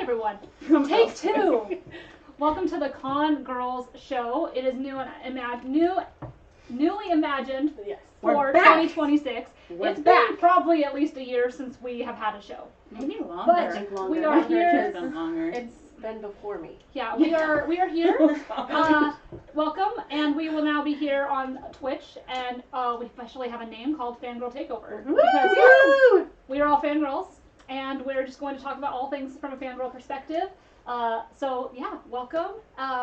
everyone. Take two. Welcome to the Con Girls Show. It is newly imagined for 2026. It's been probably at least a year since we have had a show. Maybe longer. But we are here. It's been before me. Yeah, we are here. Welcome, and we will now be here on Twitch, and we officially have a name called Fangirl Takeover. Because we are all fangirls, and we're just going to talk about all things from a fangirl perspective. So yeah, welcome.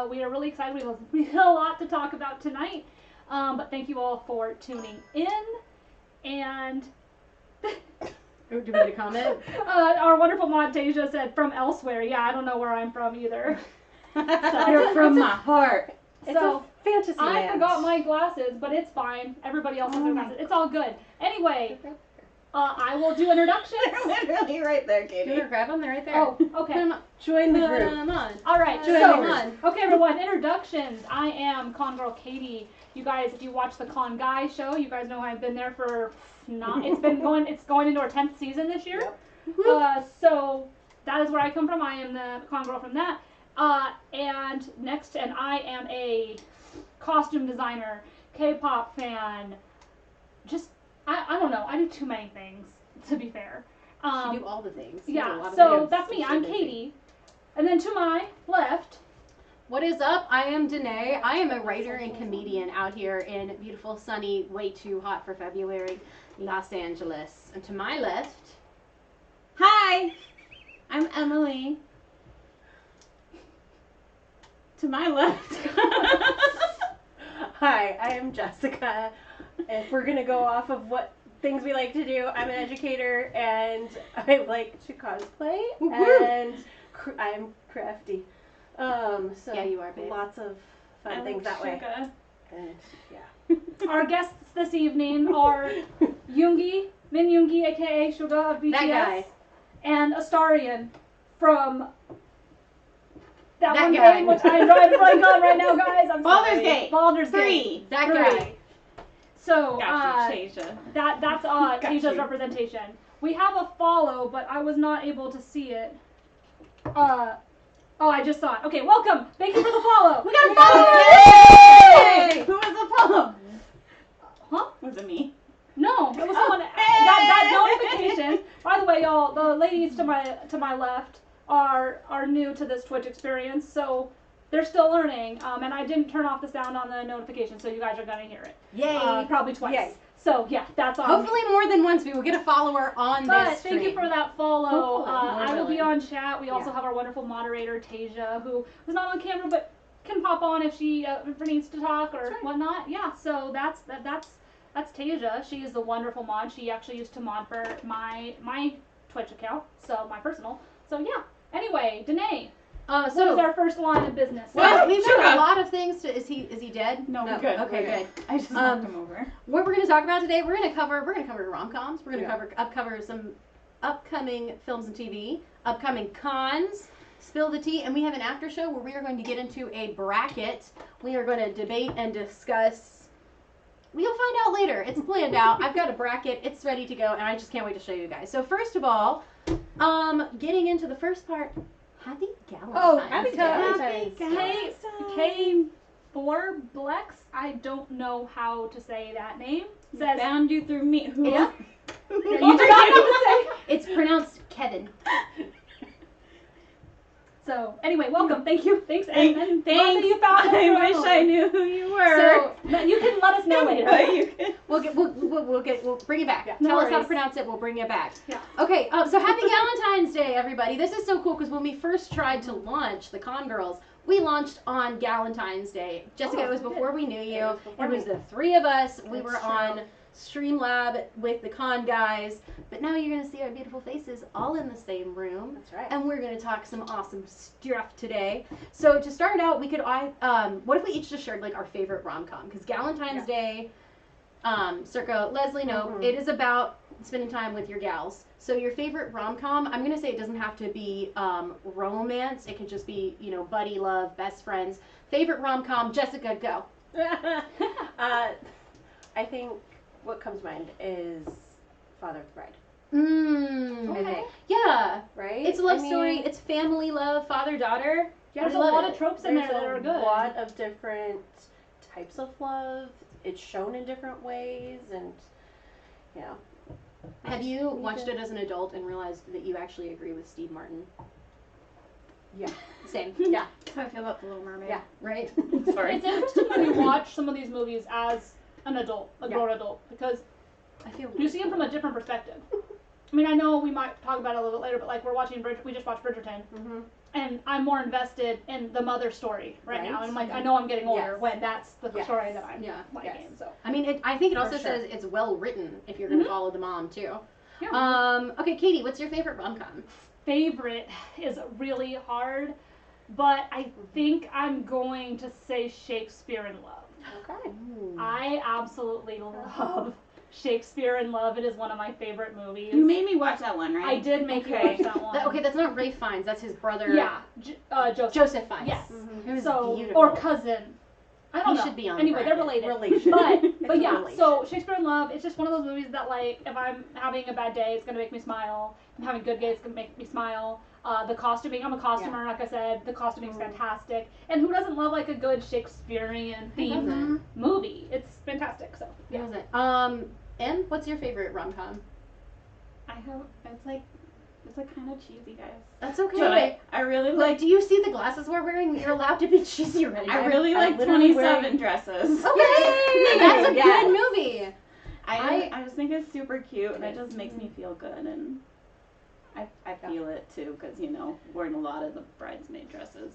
We are really excited. We have a lot to talk about tonight. But thank you all for tuning in. And do you want to comment? Our wonderful mod Tasia said from elsewhere. Yeah, I don't know where I'm from either. So, you're from my heart. It's a fantasy I land. forgot my glasses, but it's fine. Everybody else has their glasses. It's all good. Anyway, I will do introductions. They're literally right there, Katie. You want to grab them? They're right there. Oh, okay. Join the group. All right. Okay, everyone. Introductions. I am Con Girl Katie. You guys, if you watch the Con Guy show, you guys know I've been there for it's going into our 10th season this year. Yep. So that is where I come from. I am the Con Girl from that. And I am a costume designer, K-pop fan. Just I don't know. I do too many things, to be fair. You do all the things. Yeah. So that's me. I'm Katie. And then to my left. What is up? I am Danae. I am a writer and comedian out here in beautiful, sunny, way too hot for February, Los Angeles. And to my left. Hi, I'm Emily. To my left. Hi, I am Jessica. If we're going to go off of what things we like to do, I'm an educator and I like to cosplay and I'm crafty. So yeah, you are, babe. Lots of fun things that way. And yeah. Our guests this evening are Yoongi, Min Yoongi, aka Suga of BTS, that guy, and Astarian from that one guy. game, which I'm blank on right now, guys. I'm Baldur's sorry. Gate. Baldur's 3. Gate. That guy. So Tasia. that's Tasia's representation. We have a follow, but I was not able to see it. Oh, I just saw it. Okay, welcome. Thank you for the follow. We got a follow. Yay! Who was the follow? Huh? Was it me? No, it was someone. That notification. By the way, y'all, the ladies to my left are new to this Twitch experience, so they're still learning. And I didn't turn off the sound on the notification, so you guys are gonna hear it. Yay! Probably twice. Yay. So yeah, that's on. Hopefully more than once we will get a follower on this stream. Thank you for that follow. Hopefully, I will be on chat. We also have our wonderful moderator Tasia, who is not on camera but can pop on if she needs to talk or whatnot. Yeah, so that's Tasia. She is the wonderful mod. She actually used to mod for my Twitch account, so my personal. So yeah. Anyway, Danae. What is our first line of business? Well, we've got a lot of things to. Is he dead? No, we're good. Okay, good. I just knocked him over. What we're going to talk about today, we're going to cover rom-coms. We're going to cover some upcoming films and TV, upcoming cons, spill the tea, and we have an after show where we are going to get into a bracket. We are going to debate and discuss. We'll find out later. It's planned out. I've got a bracket. It's ready to go, and I just can't wait to show you guys. So first of all, getting into the first part. Happy Galentine. Oh, Happy Galentine. K4 Blex. I don't know how to say that name. Says, found you through me. Who? Yeah. You do not know to say. It's pronounced Kevin. So anyway, welcome. Thank you. Thanks. Thanks. You found I wish I knew who you were. So you can let us know later. But you can. We'll bring it back. Yeah, Tell no us how to worries. pronounce it. We'll bring it back. Yeah. Okay. So happy Galentine's Day, everybody. This is so cool because when we first tried to launch the Con Girls, we launched on Galentine's Day. Jessica, it was before we knew you. It was the three of us. We were on Streamlab with the Con guys. But now you're going to see our beautiful faces all in the same room. That's right. And we're going to talk some awesome stuff today. So to start out, we could, what if we each just shared like our favorite rom-com? Because Galentine's Day, circa Leslie Knope, it is about spending time with your gals. So your favorite rom-com, I'm going to say it doesn't have to be romance. It could just be, buddy love, best friends. Favorite rom-com, Jessica, go. I think what comes to mind is Father of the Bride. I think. Yeah. Right? It's a love story. It's family love, father-daughter. Yeah, There's a lot of tropes in there there's that are a good. lot of different types of love. It's shown in different ways, and yeah. Have you watched it as an adult and realized that you actually agree with Steve Martin? Yeah. Same. Yeah. That's how I feel about The Little Mermaid. Yeah. Right? Sorry. It's interesting when you watch some of these movies as an adult, a grown adult, because I feel you see them from a different perspective. I mean, I know we might talk about it a little bit later, but like we just watched Bridgerton, and I'm more invested in the mother story right now. And like, I know I'm getting older when that's the story that I'm liking. So I mean, I think it also says it's well written if you're going to follow the mom too. Yeah. Okay, Katie, what's your favorite rom-com? Favorite is really hard, but I think I'm going to say Shakespeare in Love. Okay. I absolutely love Shakespeare in Love. It is one of my favorite movies. You made me watch that one, right? I did make you watch that one. Okay, that's not Ray Fiennes. That's his brother. Yeah, Joseph. Joseph Fiennes. Yes. It was So beautiful. or cousin. I don't know. Should be on anyway, they're bracket. related. But yeah. So Shakespeare in Love. It's just one of those movies that like if I'm having a bad day, it's gonna make me smile. If I'm having a good day, it's gonna make me smile. The costuming. I'm a costumer, like I said. The costuming's fantastic. And who doesn't love like a good Shakespearean themed movie? It's fantastic. So Who doesn't? Em, what's your favorite rom-com? It's like kind of cheesy, guys. That's okay. But I really like. Do you see the glasses we're wearing? You're allowed to be cheesy right now. I really like 27 Dresses. Okay, that's a good movie. I just think it's super cute, and it just makes me feel good, and I feel it too, because wearing a lot of the bridesmaid dresses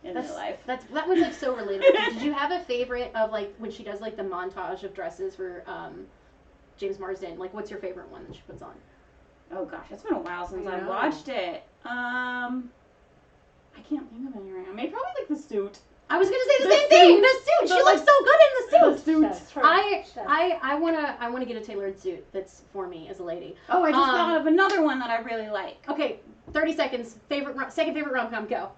in real life. That was like so relatable. Did you have a favorite of like when she does like the montage of dresses for James Marsden? Like, what's your favorite one that she puts on? Oh gosh, it's been a while since I watched it. I can't think of any right now. Maybe probably like The Suit. I was gonna say the same thing. The suit. She looks so good in the suit. That's right. I wanna get a tailored suit that's for me as a lady. Oh, I just thought of another one that I really like. Okay, 30 seconds. Second favorite rom-com. Go.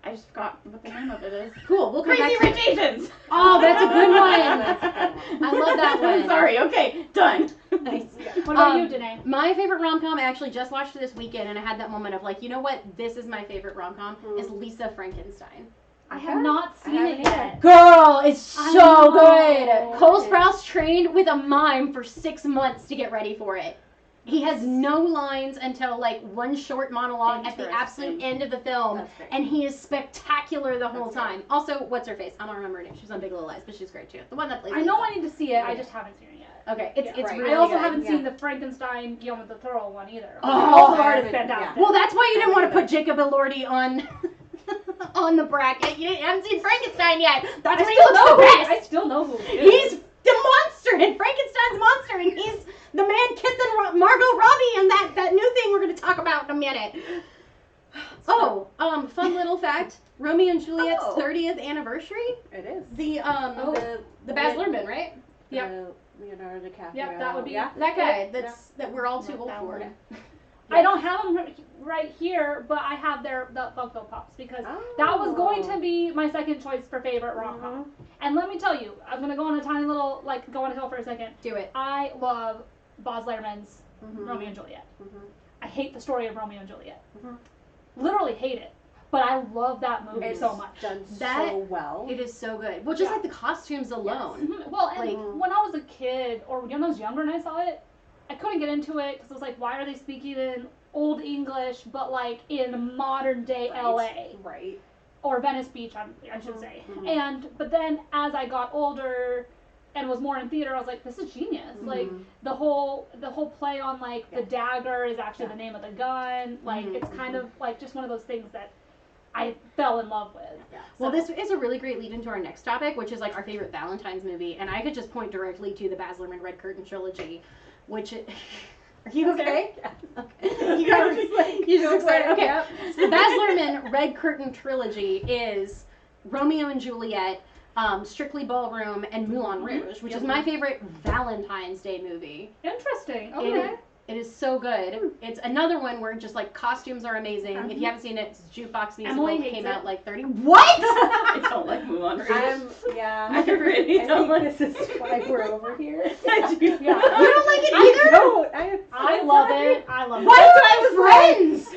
I just forgot what the name of it is. Cool. We'll come Crazy back to Rich Asians. Oh, that's a good one. I love that one. Sorry. Okay, done. Nice. What about you, Danae? My favorite rom-com I actually just watched this weekend, and I had that moment of like, you know what? This is my favorite rom-com. Is Lisa Frankenstein. I have not seen it yet. Girl, it's so good. Cole Sprouse trained with a mime for 6 months to get ready for it. He has no lines until like one short monologue at the absolute end of the film, and he is spectacular the whole time. Also, what's her face? I don't remember her name. She's on Big Little Lies, but she's great too. The one that plays. I know I need to see it. I just haven't seen it yet. Okay, it's really I also good. haven't seen the Frankenstein Guillermo del Toro one either. Oh, all the art is fantastic. Well, that's why you didn't want to put Jacob Elordi on on the bracket. You haven't seen Frankenstein yet. That's where he looks the best. I still know who he is. He's the monster in Frankenstein's monster, and he's the man kissing Margot Robbie in that new thing we're going to talk about in a minute. Oh, fun little fact: Romeo and Juliet's 30th anniversary. It is. The Baz Luhrmann, right? Yep. Leonardo DiCaprio. Yep, that would be that guy. That we're all too old for. I don't have them right here, but I have the Funko Pops because that was going to be my second choice for favorite rom-com. And let me tell you, I'm gonna go on a tiny little go on a hill for a second. Do it. I love Baz Luhrmann's Romeo and Juliet. I hate the story of Romeo and Juliet. Literally hate it. But I love that movie so much. Done so well. It is so good. Well, just like the costumes alone. Yes. Well, and when I was a kid, or when I was younger and I saw it, I couldn't get into it because it was like, why are they speaking in Old English, but like in modern day LA? Right. Or Venice Beach, I should say. But then as I got older and was more in theater, I was like, this is genius. Like the whole play on like the dagger is actually the name of the gun. Like it's kind of like just one of those things that I fell in love with. Yeah. Well, this is a really great lead into our next topic, which is like our favorite Valentine's movie, and I could just point directly to the Baz Luhrmann Red Curtain trilogy, which are you okay? Okay. You guys you just excited. Okay. Yep. The Baz Luhrmann Red Curtain trilogy is Romeo and Juliet, Strictly Ballroom, and Moulin Rouge, which is my favorite Valentine's Day movie. Interesting. Okay. It is so good. It's another one where just like costumes are amazing. If you haven't seen it, it's Jukebox Musical. Emily Came hates out it. like 30. What? I don't like Moulin Rouge. I really think don't like this is why we're over here. Yeah. You don't like it either? I love it. I love it. Why are we friends?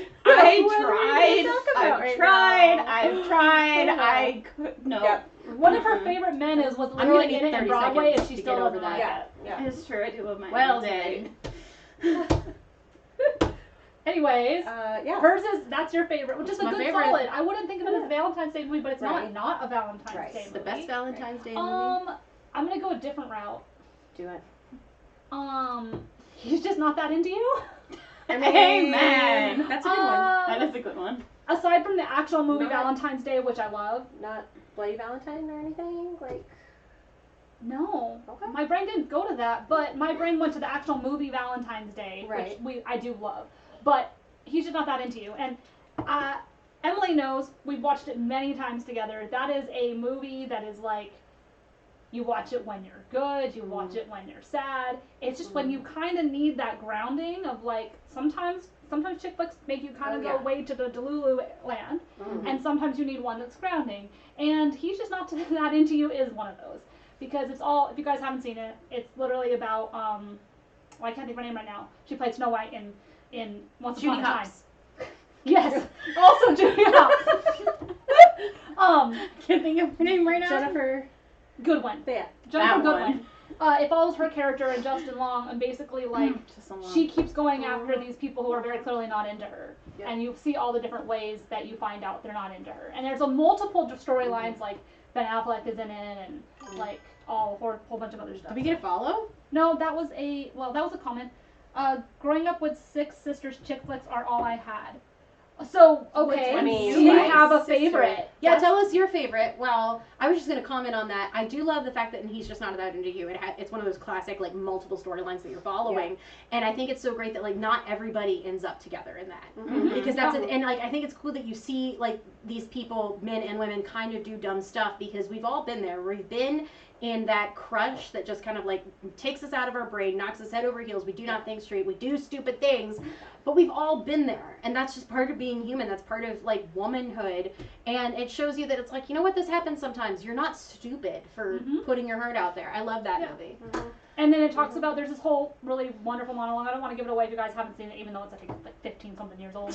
I've tried. I could no. Yeah. One of her favorite men is was I'm literally gonna in need it 30 in Broadway, seconds and she to still get over doesn't like that. it. It's true. I do love my. Well Emmys. then. Anyways, Yeah. hers is that's your favorite, which is a My good favorite. solid. I wouldn't think of it as a Valentine's Day movie, but it's Right. not a Valentine's Right. Day It's movie. the best Valentine's Day movie. I'm gonna go a different route. Do it. He's just not that into you. Amen. That's a good one. That is a good one. Aside from the actual movie Not- Valentine's Day, which I love, Not Bloody Valentine or anything? Like, no, Okay. my brain didn't go to that, but my brain went to the actual movie Valentine's Day, Right. which I do love. But he's just not that into you, and Emily knows we've watched it many times together. That is a movie that is like, you watch it when you're good, you watch it when you're sad. It's just when you kind of need that grounding of like, sometimes chick flicks make you kind of go way to the Delulu land, and sometimes you need one that's grounding. And he's just not that into you is one of those, because it's all, if you guys haven't seen it, it's literally about well, I can't think of her name right now. She played Snow White in Once Upon a Time. Yes, also Judy Hopps. Can't think of her name right now. Jennifer. Goodwin. Yeah. Jennifer That Goodwin. It follows her character and Justin Long, and basically like she keeps going after these people who are very clearly not into her, and you see all the different ways that you find out they're not into her. And there's a multiple storylines, like Ben Affleck is in it, and like a whole bunch of other stuff. Did we get a follow? No, that was a comment. Growing up with 6 sisters, chick flicks are all I had. So, okay, Which one do you do you like? have a Sister. favorite? Yeah, tell us your favorite. Well, I was just going to comment on that. I do love the fact that he's just not that into you. It's one of those classic, like, multiple storylines that you're following. And I think it's so great that, like, not everybody ends up together in that. Because that's, and, like, I think it's cool that you see, like, these people, men and women, kind of do dumb stuff, because we've all been there. We've been in that crush that just kind of, like, takes us out of our brain, knocks us head over heels. We do not think straight. We do stupid things. But we've all been there, and that's just part of being human. That's part of, like, womanhood, and it shows you that it's like, you know what, this happens sometimes. You're not stupid for putting your heart out there. I love that movie. And then it talks about, there's this whole really wonderful monologue. I don't want to give it away if you guys haven't seen it, even though it's, I think, like 15-something years old.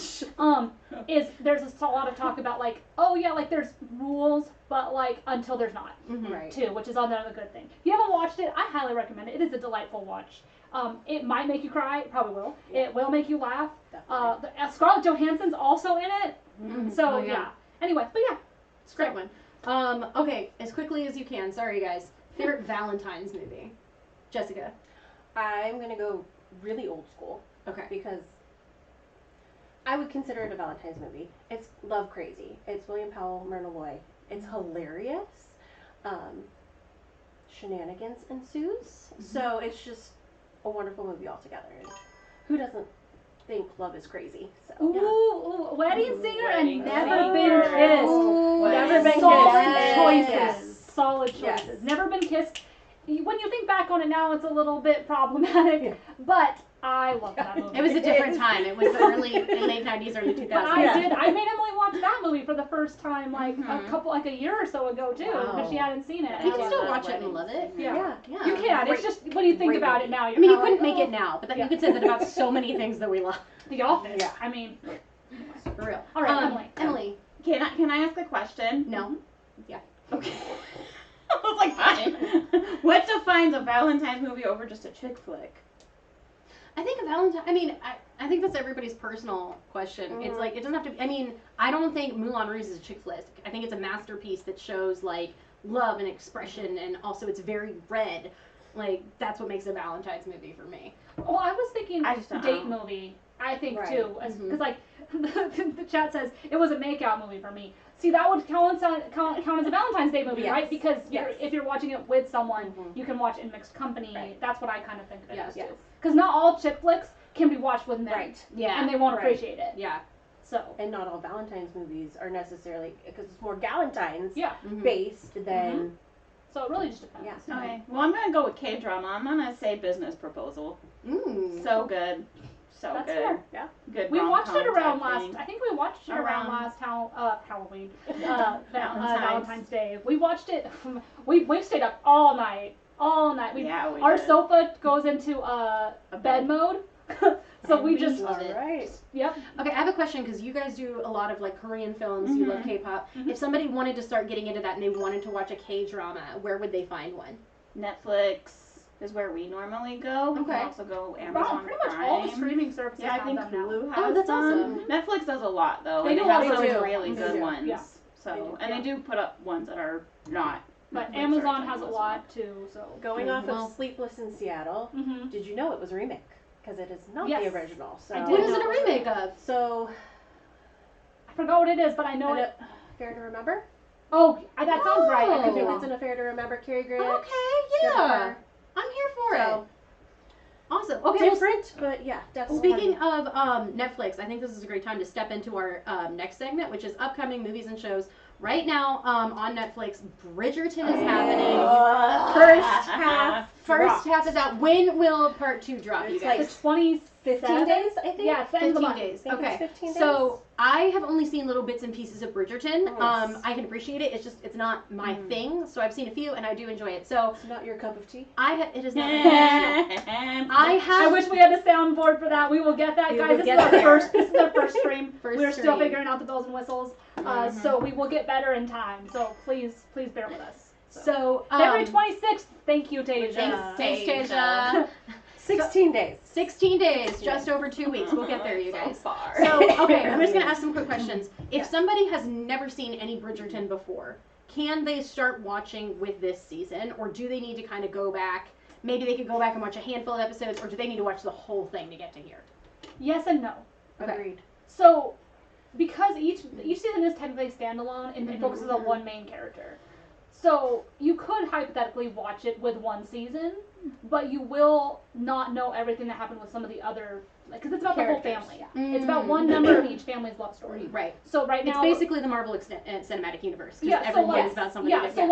There's a lot of talk about, like, oh yeah, like, there's rules, but, like, until there's not, Right. too, which is another good thing. If you haven't watched it, I highly recommend it. It is a delightful watch. It might make you cry, it probably will. It will make you laugh. Scarlett Johansson's also in it. So, yeah. Anyway, but yeah. It's a great one. Okay, as quickly as you can. Sorry, guys. Favorite Valentine's movie? Jessica. I'm going to go really old school. Okay. Because I would consider it a Valentine's movie. It's Love Crazy. It's William Powell, Myrna Loy. It's hilarious. Shenanigans ensues. So it's just a wonderful movie altogether. And who doesn't think love is crazy? So Ooh, Wedding Singer Wedding and Never Singer. Been Kissed. Ooh, Never Been Solid Kissed. choices. Yes. Solid choices. Yes. Never Been Kissed. When you think back on it now, it's a little bit problematic, but I love that movie. It was a different time. It was the late 90s, early 2000s. But I made Emily watch that movie for the first time, like a year or so ago too, because she hadn't seen it. You And I can love still that. watch it and love it. Yeah. Yeah. You can. It's just when you think Great about movie. it now. You're I mean, you kinda couldn't like, make it now, but you could say that about so many things that we love. The Office. Yeah. I mean, For real. all right, Emily. Can I ask a question? No. Okay. I was like, fine. What defines a Valentine's movie over just a chick flick? I think a Valentine. I mean, I think that's everybody's personal question. It's like, it doesn't have to. I mean, I don't think Moulin Rouge is a chick flick. I think it's a masterpiece that shows like love and expression, and also it's very red. Like that's what makes a Valentine's movie for me. Well, I was thinking I just don't date know. movie. I think Right. too, because like the chat says it was a makeout movie for me. See, that would count as a Valentine's Day movie, Yes. right? Because Yes. if you're watching it with someone, you can watch it in mixed company. Right. That's what I kind of think of it as Yes. too. Because not all chick flicks can be watched with men, Right. Yeah. and they won't Right. appreciate it. Yeah. So And not all Valentine's movies are necessarily, because it's more Galentines yeah, Mhm. based than So it really just depends. Yeah. Okay. Well, I'm gonna go with K-drama. I'm gonna say Business Proposal. So good. So That's good. fair. Yeah. Good. We watched it rom-com around type last. thing. I think we watched it around last Halloween, Valentine's Day. We watched it. We stayed up all night. We our did. sofa goes into bed mode, so we just love it. Right. Yep. Okay, I have a question because you guys do a lot of like Korean films. You love K-pop. If somebody wanted to start getting into that and they wanted to watch a K-drama, where would they find one? Netflix is where we normally go. We Okay. can also go Amazon Pretty Prime. much all the streaming services Yeah, I have think them now. Hulu has Oh, that's some. awesome. Netflix does a lot though. They and do they have a lot some too. really They good do, ones. yeah. So and they do put up ones that are not. But Netflix Amazon originals has a as lot too. So. Going off Well. of Sleepless in Seattle, Mm-hmm. did you know it was a remake? Because it is not Yes. the original. So I did What is know it a it was remake of? So, I forgot what it is, but I know it. Fair to Remember? Oh, that sounds right. I I could think do it's it. in a Fair to Remember. Carrie Grant. Okay, Deborah yeah. Kerr. I'm here for So, it. Awesome. Okay, well, different, but yeah, definitely. speaking of Netflix, I think this is a great time to step into our next segment, which is upcoming movies and shows. Right now, on Netflix, Bridgerton is happening. First half is out. When will part 2 drop, you It's guys? like It's 20. 15 days, I think. Yeah, it's the end of the 15 month. days. I think Okay. it's 15 days. So I have only seen little bits and pieces of Bridgerton. Yes. I can appreciate it. It's not my thing. So I've seen a few and I do enjoy it. So It's not your cup of tea. it is not. I I wish we had a soundboard for that. We will get that, We guys. will This get is our there. first stream. First We're still stream. figuring out the bells and whistles. So we will get better in time. So please bear with us. So February 26th. Thank you, Tasia. Thanks, Tasia. 16 days. 16 days, just over 2 weeks. We'll get there, you guys. far. So, okay, I'm just going to ask some quick questions. If somebody has never seen any Bridgerton before, can they start watching with this season, or do they need to kind of go back? Maybe they could go back and watch a handful of episodes, or do they need to watch the whole thing to get to here? Yes and no. Okay. Agreed. So, because each season is technically standalone and it focuses on one main character, so you could hypothetically watch it with one season, but you will not know everything that happened with some of the other, because it's about the whole family. It's about one member of each family's love story. Right. So right It's now, basically the Marvel cinematic universe. Just yeah. So everyone like, is about somebody yeah. So different.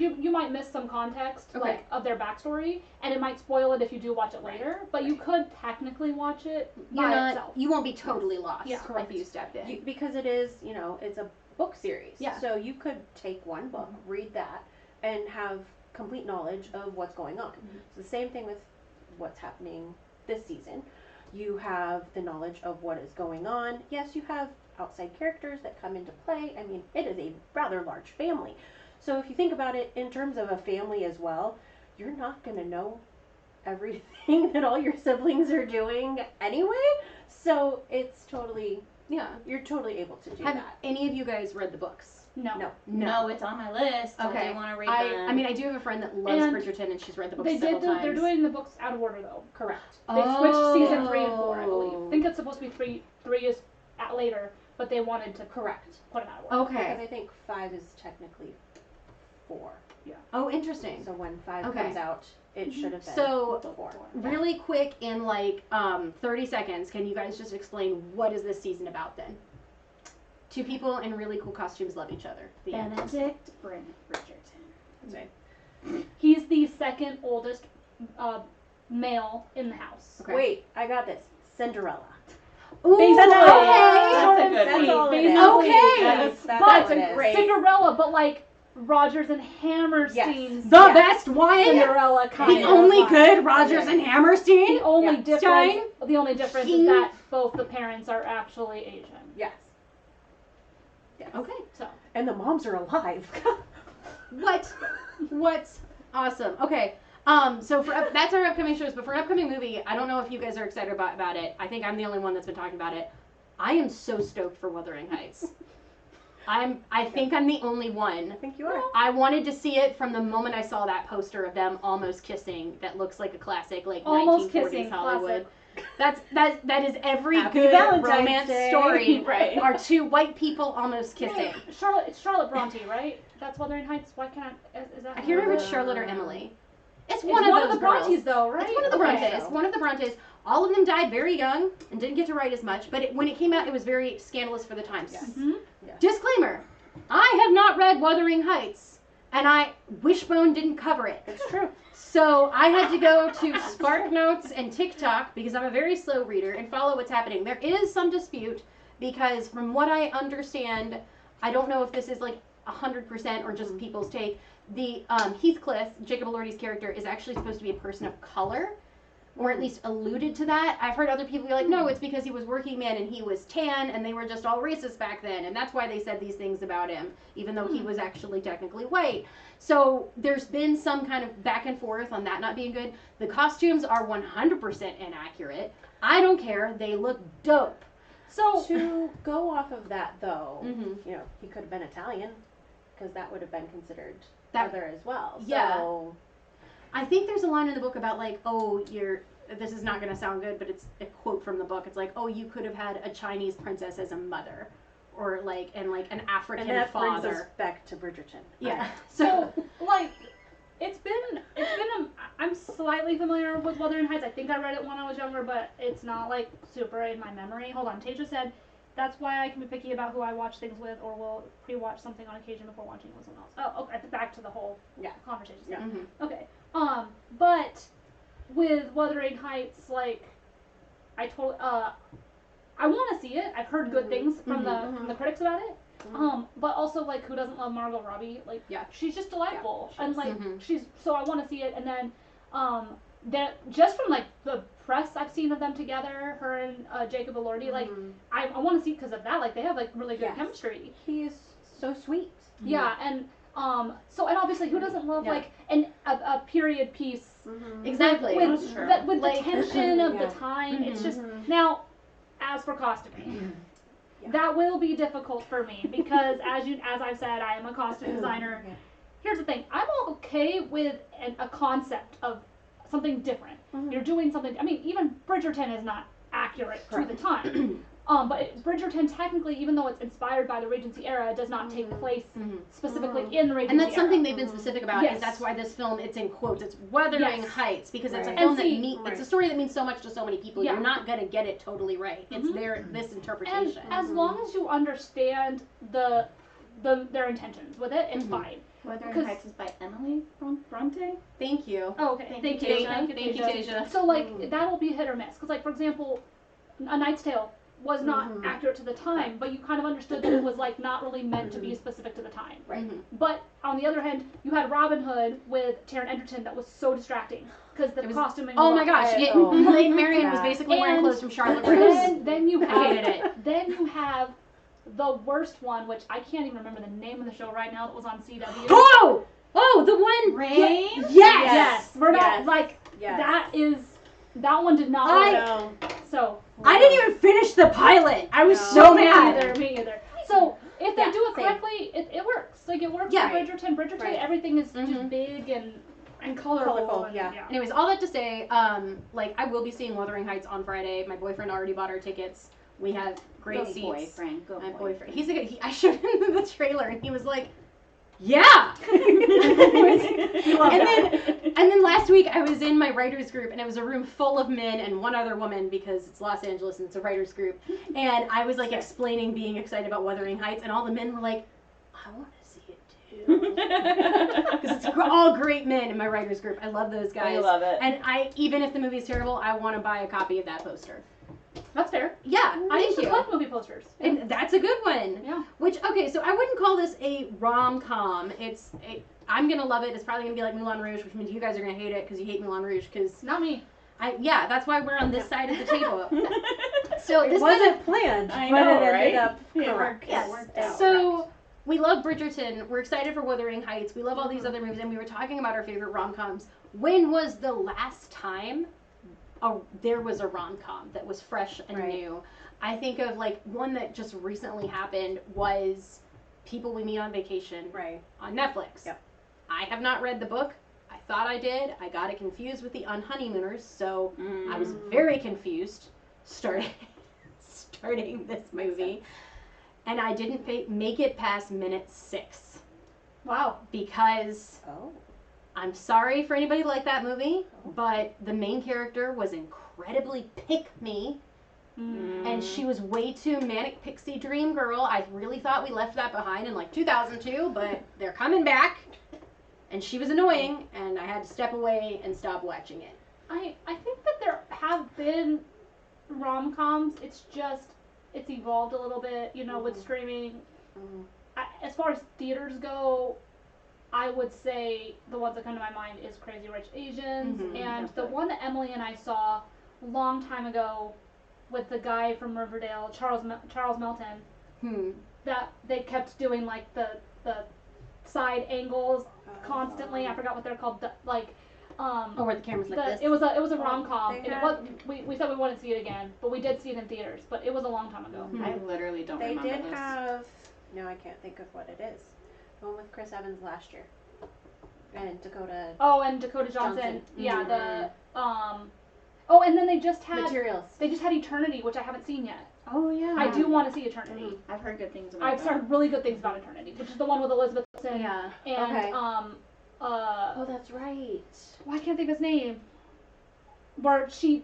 like you might miss some context Okay. like of their backstory, and it might spoil it if you do watch it later. But you could technically watch it by itself. You won't be totally lost Yeah, if you stepped in. Because it is, it's a book series. Yeah. So you could take one book, read that, and have complete knowledge of what's going on. It's the same thing with what's happening this season. You have the knowledge of what is going on. Yes, you have outside characters that come into play. I mean, it is a rather large family. So if you think about it in terms of a family as well, you're not going to know everything that all your siblings are doing anyway. So it's totally, you're totally able to do Have that. any of you guys read the books? No. No, it's on my list. Okay. I want to read I them. mean, I do have a friend that loves And Bridgerton, and she's read the books They several did. times. They're doing the books out of order though. Correct. They switched season 3 and 4, I believe. I think it's supposed to be three is at later, but they wanted to Correct. put it out of order. Because Okay. I think 5 is technically 4. Oh, interesting. So when 5 Okay. comes out, it should have been So, 4. really quick, in like 30 seconds, can you guys just explain what is this season about then? Two people in really cool costumes love each other. The end. Benedict Bridgerton. Okay. He's the second oldest male in the house. Okay. Wait, I got this. Cinderella. Ooh, Basically. okay. That's a good That's one. all it is. Basically, Okay. That's but all it is. great- Cinderella, but like Rogers and Hammerstein's The best one. Cinderella kind The of. only vibe. good Rogers and Hammerstein. The only Yeah. difference. The only difference King. is that both the parents are actually Asian. Yes. Yes. Okay. So And the moms are alive. What? Awesome. Okay. So that's our upcoming shows, but for an upcoming movie, I don't know if you guys are excited about it. I think I'm the only one that's been talking about it. I am so stoked for Wuthering Heights. I think I'm the only one. I think you are. I wanted to see it from the moment I saw that poster of them almost kissing. That looks like a classic, like Almost 1940s kissing, Hollywood. That is every Happy good Valentine's romance Day. story. Right. Are two white people almost kissing. It's Charlotte Bronte, right? That's Wuthering Heights. Why can't I? Is that? I can't remember if it's Charlotte or Emily. It's It's one one of of those the Brontes, girls. though, right? It's one of the Okay. Brontes. One of the Brontes. All of them died very young and didn't get to write as much. But when it came out, it was very scandalous for the times. Yes. Mhm. Disclaimer: I have not read Wuthering Heights. And Wishbone didn't cover it. It's true. So I had to go to SparkNotes and TikTok, because I'm a very slow reader, and follow what's happening. There is some dispute, because from what I understand, I don't know if this is like 100% or just people's take, the Heathcliff, Jacob Elordi's character, is actually supposed to be a person of color, or at least alluded to that. I've heard other people be like, no, it's because he was working man and he was tan, and they were just all racist back then, and that's why they said these things about him, even though he was actually technically white. So there's been some kind of back and forth on that not being good. The costumes are 100% inaccurate. I don't care. They look dope. So to go off of that, though, you know, he could have been Italian, because that would have been considered other as well. So, yeah. I think there's a line in the book about like, oh, this is not going to sound good, but it's a quote from the book. It's like, oh, you could have had a Chinese princess as a mother, or like, and like an African and that father. brings us back to Bridgerton. Yeah. Right. So like, I'm slightly familiar with Wuthering Heights. I think I read it when I was younger, but it's not like super in my memory. Hold on, Tasia said, that's why I can be picky about who I watch things with, or will pre-watch something on occasion before watching it with someone else. Oh, okay, back to the whole conversation. Yeah. Okay. But with Wuthering Heights, like, I want to see it. I've heard good things from the critics about it. But also, like, who doesn't love Margot Robbie? Like, she's just delightful, and like, so I want to see it. And then, that just from like the press I've seen of them together, her and Jacob Elordi, like, I want to see because of that. Like, they have like really good chemistry. He is so sweet. Yeah, and so, and obviously, who doesn't love like a period piece? Exactly. With the tension of the time, it's just now. As for costuming, that will be difficult for me because, as I've said, I am a costume designer. Here's the thing: I'm okay with a concept of something different. You're doing something. I mean, even Bridgerton is not accurate to the time. But Bridgerton, technically, even though it's inspired by the Regency era, does not take place specifically in the Regency era. And that's something they've been specific about, is that's why this film, it's in quotes, it's Wuthering Heights, because it's a film it's a story that means so much to so many people. You're not going to get it totally right. It's this interpretation. And as long as you understand their intentions with it, it's fine. Wuthering Heights is by Emily Bronte. Thank you. Oh, okay. Thank you, Tasia. So, like, that'll be hit or miss. Because, like, for example, A Knight's Tale was not accurate to the time, but you kind of understood that it was like not really meant to be specific to the time. Right. But on the other hand, you had Robin Hood with Taron Egerton that was so distracting because the costuming. Oh my gosh! Maid Marian was basically wearing clothes from Charlotte Russe. Then you have, I hated it. Then you have the worst one, which I can't even remember the name of the show right now. That was on CW. Oh, the one. Rain. Yes. We're not like that one did not. So I didn't even finish the pilot. I was so mad. Me either. So if they do it correctly, it works. Like it works for Bridgerton. Bridgerton, everything is just big and colorful. Anyways, all that to say, like I will be seeing Wuthering Heights on Friday. My boyfriend already bought our tickets. We have great seats. Boyfriend. Go my boyfriend. He's a good. I showed him the trailer and he was like, "Yeah." And then last week I was in my writers group and it was a room full of men and one other woman because it's Los Angeles and it's a writers group. And I was like explaining being excited about Wuthering Heights and all the men were like, "I want to see it too." Because it's all great men in my writers group. I love those guys. I love it. And even if the movie's terrible, I want to buy a copy of that poster. That's fair. Yeah, I used to collect movie posters. And that's a good one. Yeah. So I wouldn't call this a rom-com. I'm going to love it. It's probably going to be like Moulin Rouge, which means you guys are going to hate it because you hate Moulin Rouge. Cause not me. That's why we're on this side of the table. So it wasn't planned, but it ended up correct. Yes. So we love Bridgerton. We're excited for Wuthering Heights. We love all these other movies, and we were talking about our favorite rom-coms. When was the last time there was a rom-com that was fresh and new? I think of like one that just recently happened was People We Meet on Vacation on Netflix. Yep. I have not read the book. I thought I did. I got it confused with The Unhoneymooners, so I was very confused starting this movie. And I didn't make it past minute 6. Wow. Because I'm sorry for anybody who liked that movie, but the main character was incredibly pick-me. And she was way too manic pixie dream girl. I really thought we left that behind in like 2002, but they're coming back. and she was annoying, and I had to step away and stop watching it. I think that there have been rom-coms. It's evolved a little bit, with streaming. As far as theaters go, I would say the ones that come to my mind is Crazy Rich Asians, and the one that Emily and I saw a long time ago with the guy from Riverdale, Charles Melton, that they kept doing like the side angles constantly. I forgot what they're called. Where the camera's like this. It was a rom-com. We said we wouldn't see it again, but we did see it in theaters. But it was a long time ago. I literally don't remember this. They did have. No, I can't think of what it is. The one with Chris Evans last year. And Dakota. Oh, and Dakota Johnson. Yeah, and then they just had Materials. They just had Eternity, which I haven't seen yet. Oh yeah. I do want to see Eternity. I've heard good things about I've heard really good things about Eternity, which is the one with Elizabeth Olsen. Yeah. And oh, that's right. Why can't I think of his name? Where she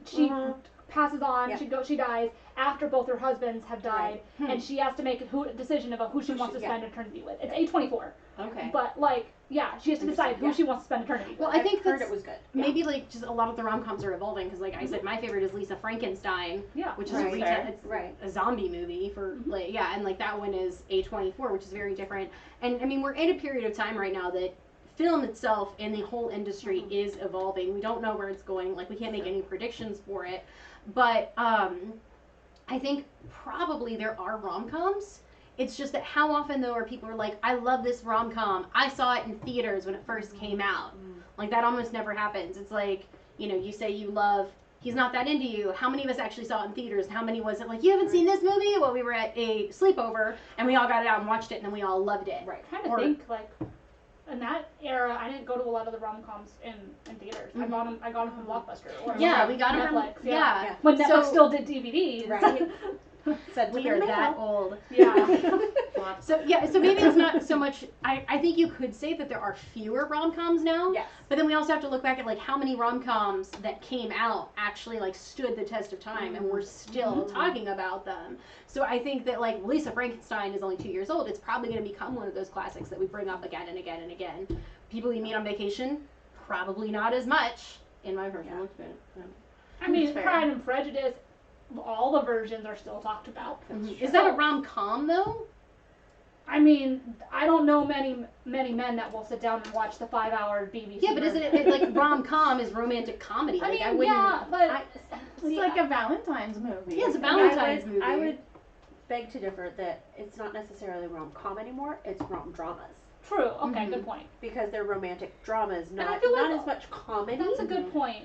passes on, she dies after both her husbands have died, and she has to make a decision about who she wants to spend eternity with. It's A24. Okay. But she has to decide who she wants to spend eternity with. Well, I think heard it was good. Maybe just a lot of the rom-coms are evolving because, like I said, my favorite is Lisa Frankenstein, which is it's a zombie movie for and that one is A24, which is very different. And I mean, we're in a period of time right now that film itself and the whole industry is evolving. We don't know where it's going. Like, we can't make any predictions for it. But I think probably there are rom-coms. It's just that how often, though, are people like, I love this rom-com. I saw it in theaters when it first came out. Like, that almost never happens. It's like, you say you love He's Not That Into You. How many of us actually saw it in theaters? And how many was it like, you haven't seen this movie? Well, we were at a sleepover, and we all got it out and watched it, and then we all loved it. Right. I'm trying to think, in that era, I didn't go to a lot of the rom-coms in theaters. I got them from Blockbuster. Or we got them Netflix. from yeah. When Netflix still did DVDs. Right. Said we are that old. Yeah. So maybe it's not so much. I think you could say that there are fewer rom-coms now. Yes. But then we also have to look back at how many rom-coms that came out actually stood the test of time and we're still talking about them. So I think that Lisa Frankenstein is only 2 years old. It's probably going to become one of those classics that we bring up again and again and again. People you meet on vacation, probably not as much in my personal experience. I mean, Pride and Prejudice, all the versions are still talked about. Is that a rom-com though? I mean, I don't know many men that will sit down and watch the 5-hour BBC. Yeah, but isn't it rom-com is romantic comedy? I mean, but it's like a Valentine's movie. Yeah, it's a Valentine's movie. I would beg to differ that it's not necessarily rom-com anymore. It's rom-dramas. True. Okay, good point. Because they're romantic dramas, not as much comedy. That's a good point.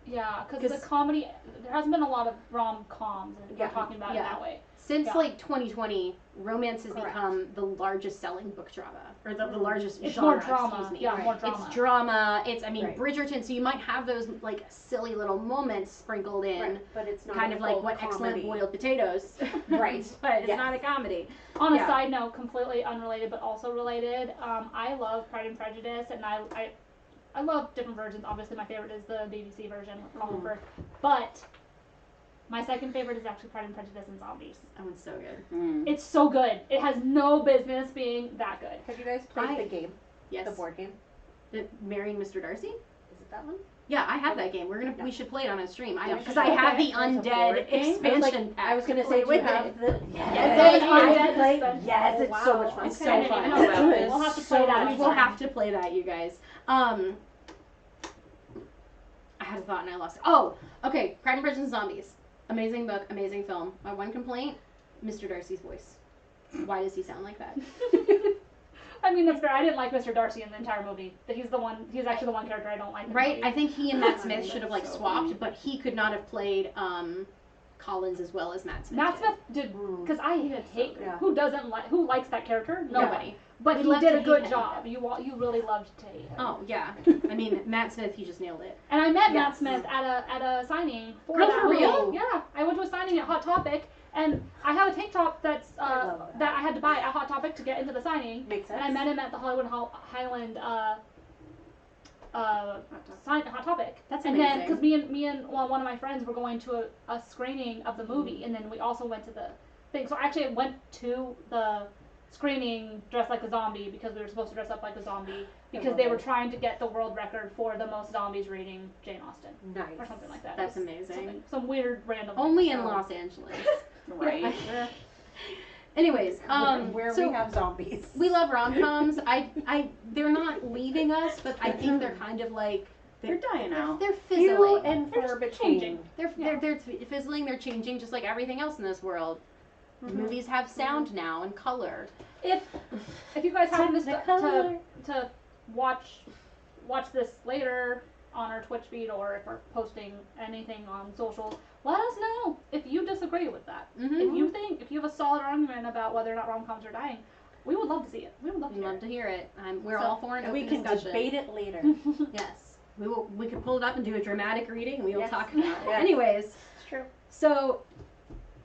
Yeah, because the comedy, there hasn't been a lot of rom-coms, and we're talking about it that way. Since 2020, romance has become the largest selling book drama, or the largest it's genre. More drama. Excuse me. Yeah, more drama. It's drama. It's Bridgerton. So you might have those silly little moments sprinkled in, but it's not kind of like What Excellent Boiled Potatoes, right? But it's not a comedy. On a side note, completely unrelated but also related, I love Pride and Prejudice, and I love different versions. Obviously, my favorite is the BBC version with Colin Firth, but my second favorite is actually Pride and Prejudice and Zombies. That one's so good. It's so good. It has no business being that good. Have you guys played the game? Yes. The board game? The Marrying Mr. Darcy? Is it that one? Yeah, I have that game. We should play it on a stream. Because I have the undead expansion pack. I was gonna say, do you have the Yes, it's so much fun. It's so fun. We'll have to play that. We will have to play that, you guys. I had a thought and I lost it. Oh, okay. Pride and Prejudice and Zombies. Amazing book, amazing film. My one complaint, Mr. Darcy's voice. Why does he sound like that? I mean, that's fair. I didn't like Mr. Darcy in the entire movie. He's actually the one character I don't like in the movie. I think he and Matt Smith should have swapped, but he could not have played Collins as well as Matt Smith. Matt Smith did, because who likes that character? Nobody. Yeah. But he did a good job. You really loved to hate him. Oh yeah, I mean Matt Smith, he just nailed it. And I met Matt Smith at a signing for that for real? movie. Yeah, I went to a signing at Hot Topic, and I have a tank top that I had to buy at Hot Topic to get into the signing. Makes sense. And I met him at the Hollywood Highland Hot Topic. That's and amazing. then because me and one of my friends were going to a screening of the movie, and then we also went to the thing. So actually, I went to the screening dressed like a zombie because we were supposed to dress up like a zombie because they were trying to get the world record for the most zombies reading Jane Austen. Nice. Or something like that. That's amazing. Some weird random. Only in Los Angeles. Right. Anyways, where so we have zombies. we love rom-coms. They're not leaving us, but I think they're kind of like They're dying out. They're Few fizzling. and far between. They're fizzling. They're changing, just like everything else in this world. Movies have sound now and color. If you guys happen to watch this later on our Twitch feed, or if we're posting anything on social, let us know if you disagree with that. If you have a solid argument about whether or not rom-coms are dying, we would love to see it. We would love to hear it. We're all for an open discussion. We can debate it later. Yes. We can pull it up and do a dramatic reading and we will talk about it. Yes. Anyways. It's true. So,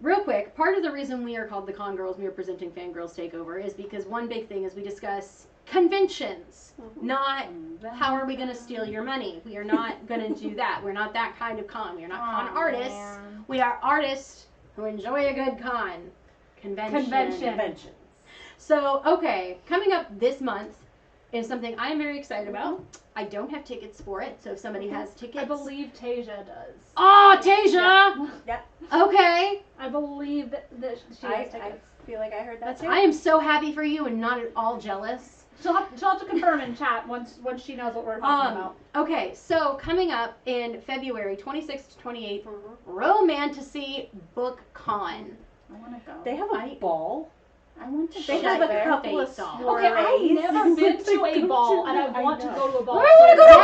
real quick, part of the reason we are called the Con Girls, we are presenting Fangirls Takeover, is because one big thing is we discuss conventions, not how are we going to steal your money. We are not going to do that. We're not that kind of con. We are not con artists. Man. We are artists who enjoy a good con. Conventions. So, okay, coming up this month is something I am very excited about. I don't have tickets for it, so if somebody has tickets. I believe Tasia does. Oh, Tasia! Yep. Okay. I believe that she has tickets. I feel like I heard that too. I am so happy for you and not at all jealous. She'll have to confirm in chat once she knows what we're talking about. Okay, so coming up in February 26th to 28th, Romantasy Book Con. I want to go. They have a ball. I want to. They have a couple of soirees. Okay, I've never been to a ball, and I want to go to a ball. I want to go to a